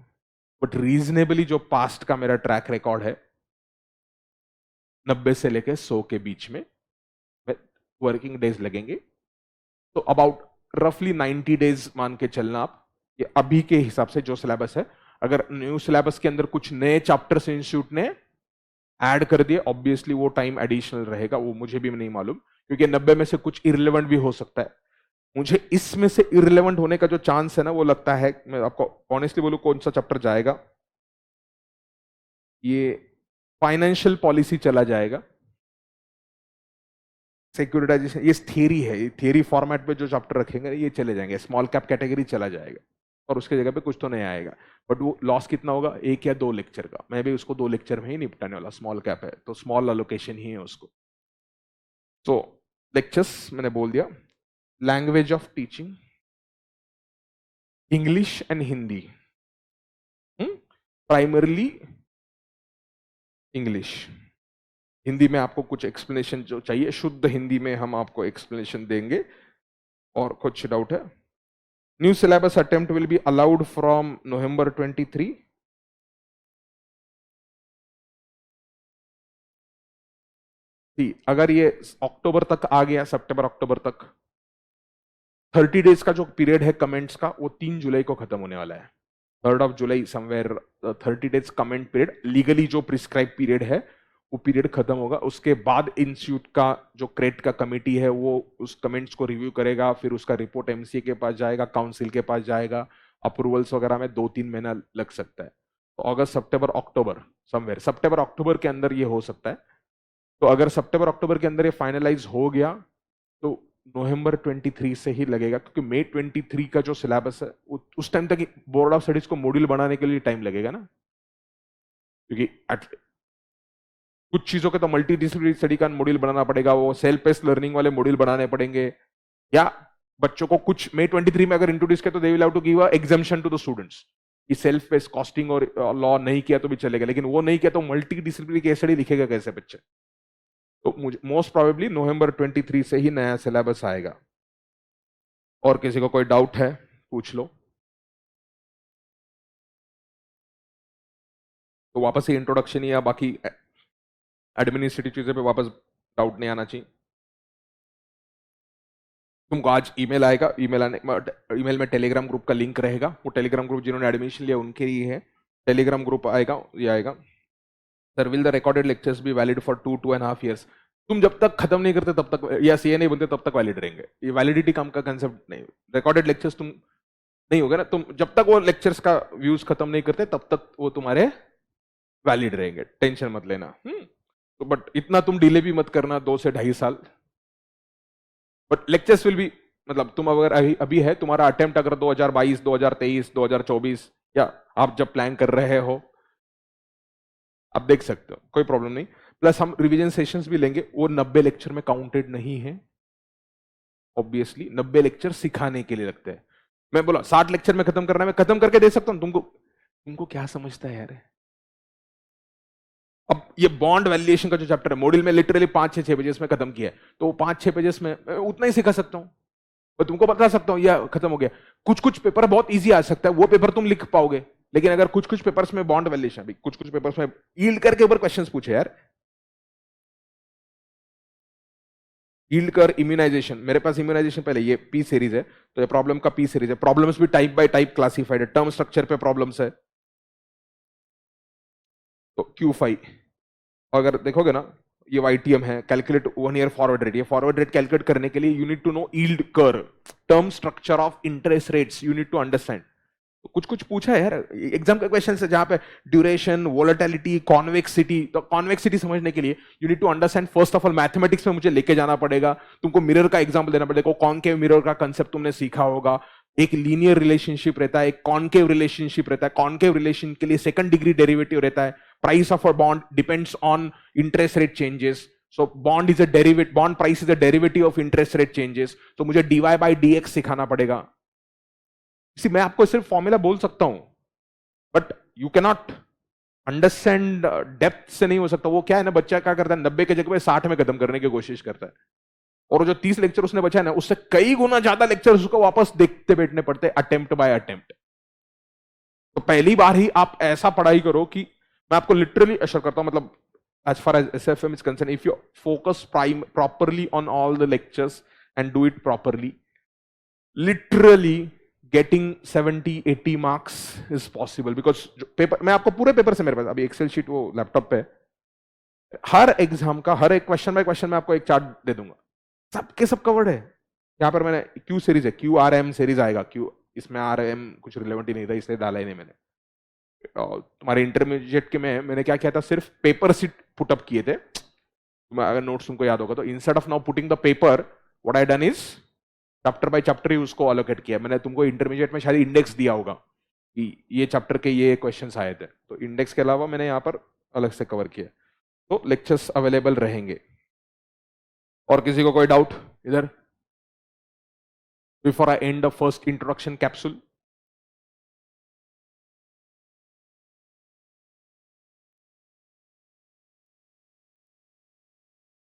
बट रीजनेबली जो पास्ट का मेरा ट्रैक रिकॉर्ड है 90 से लेकर 100 के बीच में वर्किंग डेज लगेंगे। तो अबाउट रफली 90 डेज मान के चलना आप, ये अभी के हिसाब से जो सिलेबस है। अगर न्यू सिलेबस के अंदर कुछ नए चैप्टर्स इंस्टीट्यूट ने ऐड कर दिए, ऑब्वियसली वो टाइम एडिशनल रहेगा, वो मुझे भी नहीं मालूम, क्योंकि 90 में से कुछ इररिलेवेंट भी हो सकता है। मुझे इसमें से इररिलेवेंट होने का जो चांस है ना, वो लगता है, मैं आपको ऑनेस्टली बोलूं कौन सा चैप्टर जाएगा, ये फाइनेंशियल पॉलिसी चला जाएगा, सिक्योरिटाइजेशन, ये थियरी है, ये थियरी फॉर्मेट में जो चैप्टर रखेंगे ये चले जाएंगे, स्मॉल कैप कैटेगरी चला जाएगा और उसके जगह पे कुछ तो नया आएगा। बट वो लॉस कितना होगा, 1 या 2 लेक्चर का, मैं भी उसको 2 लेक्चर में ही निपटाने वाला, स्मॉल कैप है तो स्मॉल अलोकेशन ही है उसको। तो लेक्चर्स मैंने बोल दिया, language of teaching, English and Hindi, primarily English, Hindi में आपको कुछ एक्सप्लेनेशन जो चाहिए शुद्ध हिंदी में हम आपको एक्सप्लेनेशन देंगे। और कुछ डाउट है? New syllabus attempt will be allowed from November 23। अगर ये अक्टूबर तक आ गया, सितंबर अक्टूबर तक, 30 डेज का जो पीरियड है कमेंट्स का, वो 3 जुलाई को खत्म होने वाला है। 3rd of July somewhere 30 days comment period, legally जो प्रिस्क्राइब पीरियड है वो पीरियड खत्म होगा। उसके बाद इंस्टीट्यूट का जो क्रेट का कमेटी है वो उस कमेंट्स को रिव्यू करेगा, फिर उसका रिपोर्ट एमसीए के पास जाएगा, काउंसिल के पास जाएगा, अप्रूवल्स वगैरह में 2-3 महीना लग सकता है। तो अगस्त सितंबर अक्टूबर, समवेयर सितंबर अक्टूबर के अंदर ये हो सकता है। तो अगर सितंबर अक्टूबर के अंदर ये फाइनलाइज हो गया तो November 23 से ही लगेगा, क्योंकि May 23 का जो सिलेबस है उस टाइम तक बोर्ड ऑफ स्टडीज को मॉड्यूल बनाने के लिए टाइम लगेगा ना, क्योंकि कुछ चीजों के तो मल्टी डिसिप्लिनरी स्टडी का मॉड्यूल बनाना पड़ेगा, वो सेल्फ पेस्ड लर्निंग वाले मॉड्यूल बनाने पड़ेंगे, या बच्चों को कुछ May 23 में अगर इंट्रोड्यूस किया तो they will have to give a exemption to the students कि सेल्फ पेस्ड कॉस्टिंग और लॉ नहीं किया तो भी चलेगा, लेकिन वो नहीं किया तो मल्टी डिसिप्लिनरी केस स्टडी लिखेगा कैसे बच्चे? तो मुझे मोस्ट प्रोबेबली November 23 से ही नया सिलेबस आएगा। और किसी को कोई डाउट है पूछ लो। तो वापस से इंट्रोडक्शन या बाकी एडमिनिस्ट्रेटिव चीजें पे वापस डाउट नहीं आना चाहिए। तुमको आज ईमेल आएगा, ईमेल में टेलीग्राम ग्रुप का लिंक रहेगा, वो टेलीग्राम ग्रुप जिन्होंने एडमिशन लिया उनके लिए है। टेलीग्राम ग्रुप आएगा, ये आएगा, sir will the recorded lectures be valid for 2.5 years। तुम जब तक खत्म नहीं करते तब तक, या सीए नहीं बनते तब तक वैलिड रहेंगे, ये वैलिडिटी काम का कंसेप्ट नहीं। रिकॉर्डेड लेक्चर्स तुम नहीं होगा ना, तुम जब तक वो लेक्चर्स का व्यूज खत्म नहीं करते तब तक वो तुम्हारे वैलिड रहेंगे, टेंशन मत लेना। तो बट इतना तुम डिले भी मत करना, 2 से 2.5 साल। बट लेक्चर्स विल बी, मतलब तुम अगर अभी है तुम्हारा अटेम्प्ट अगर 2022, 2023, 2024 या आप जब प्लान कर रहे हो आप देख सकते हो, कोई प्रॉब्लम नहीं। प्लस हम रिवीजन सेशंस भी लेंगे, वो 90 लेक्चर में काउंटेड नहीं है, ऑब्वियसली 90 लेक्चर सिखाने के लिए लगते हैं। मैं बोला 60 लेक्चर में खत्म करना है, मैं खत्म करके दे सकता हूं तुमको क्या समझता है यार? अब ये बॉन्ड वैल्यूएशन का जो चैप्टर है मॉड्यूल में लिटरली 5-6 पेजेस में खत्म किया है, तो 5-6 पेजेस में उतना ही सिखा सकता हूं, मैं तुमको बता सकता हूं यह खत्म हो गया। कुछ कुछ पेपर बहुत इजी आ सकता है, वो पेपर तुम लिख पाओगे, लेकिन अगर कुछ कुछ पेपर्स में बॉन्ड वैल्यूएशन, भी कुछ कुछ पेपर्स में यील्ड करके ऊपर क्वेश्चंस पूछे यार, यील्ड कर, इम्यूनाइजेशन, मेरे पास इम्यूनाइजेशन पहले ये पी सीरीज है, तो ये प्रॉब्लम का पी सीरीज है, प्रॉब्लम्स भी टाइप बाय टाइप क्लासिफाइड है, टर्म स्ट्रक्चर पे प्रॉब्लम्स है, तो Q5 अगर देखोगे ना, ये YTM है, कैलकुलेट 1 year फॉरवर्ड रेट, ये फॉरवर्ड रेट कैलकुलेट करने के लिए you need to know yield curve, term structure of interest rates you need to understand. तो कुछ कुछ पूछा है यार एग्जाम का क्वेश्चन है जहां पे ड्यूरेशन, वोलेटिलिटी, कॉन्वेक्सिटी, तो कॉन्वेक्सिटी समझने के लिए you need to understand first of all mathematics में मुझे लेके जाना पड़ेगा, तुमको मिरर का एग्जांपल देना पड़ेगा, कॉनकेव मिरर का कंसेप्ट तुमने सीखा होगा, एक लीनियर रिलेशनशिप रहता है, एक कॉनकेव रिलेशनशिप रहता है, कॉनकेव रिलेशन के लिए सेकंड डिग्री डेरिवेटिव रहता है, price of a bond depends on interest rate changes, so bond is a derivative, bond price is a derivative of interest rate changes, तो मुझे dy by dx सिखाना पड़ेगा। मैं आपको सिर्फ फॉर्मूला बोल सकता हूं, but you can not understand depth से नहीं हो सकता। वो क्या है ना, बच्चा क्या करता है 90 के जगह पे 60 में खत्म करने की कोशिश करता है, और जो 30 लेक्चर उसने बचा है ना उससे कई गुना ज्यादा लेक्चर उसको वापस देखते बैठने पड़ते हैं अटेम्प्ट बाय अटेम्प्ट। तो पहली बार ही आप ऐसा पढ़ाई करो कि मैं आपको लिटरली अश्योर करता हूं, मतलब as far as SFM is concerned, if you focus properly on all the lectures and do it properly, literally getting 70-80 marks is possible, because paper मैं आपको पूरे पेपर से, मेरे पास अभी एक्सेल शीट वो लैपटॉप पे, हर एग्जाम का हर एक क्वेश्चन बाय क्वेश्चन मैं आपको एक चार्ट दे दूंगा, सबके सब कवर्ड है। यहाँ पर मैंने क्यू सीरीज है, क्यू आर एम सीरीज आएगा, क्यू इसमें आर एम कुछ रिलेवेंट ही नहीं था इसलिए डाला ही नहीं मैंने। तुम्हारे इंटरमीडिएट के में मैंने क्या किया था, सिर्फ पेपर सीट पुटअप किए थे। अगर नोट्स तुमको याद होगा तो instead of now putting the paper what I done is chapter by chapter ही उसको अलोकेट किया। मैंने तुमको इंटरमीडिएट में शायद इंडेक्स दिया होगा कि ये चैप्टर के ये क्वेश्चंस आए थे, तो इंडेक्स के अलावा मैंने यहाँ पर अलग से कवर किया। तो लेक्चर्स अवेलेबल रहेंगे। और किसी को कोई डाउट इधर before I end the first introduction capsule?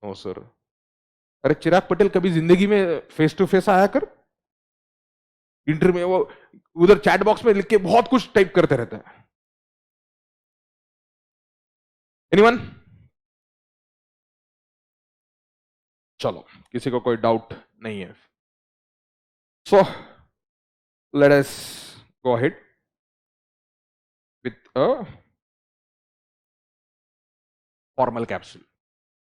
No sir. अरे चिराग पटेल कभी जिंदगी में फेस टू फेस आया कर इंटरव्यू में, वो उधर चैट बॉक्स में लिख के बहुत कुछ टाइप करते रहते हैं। एनीवन? चलो किसी को कोई डाउट नहीं है, so let us go ahead with a formal capsule.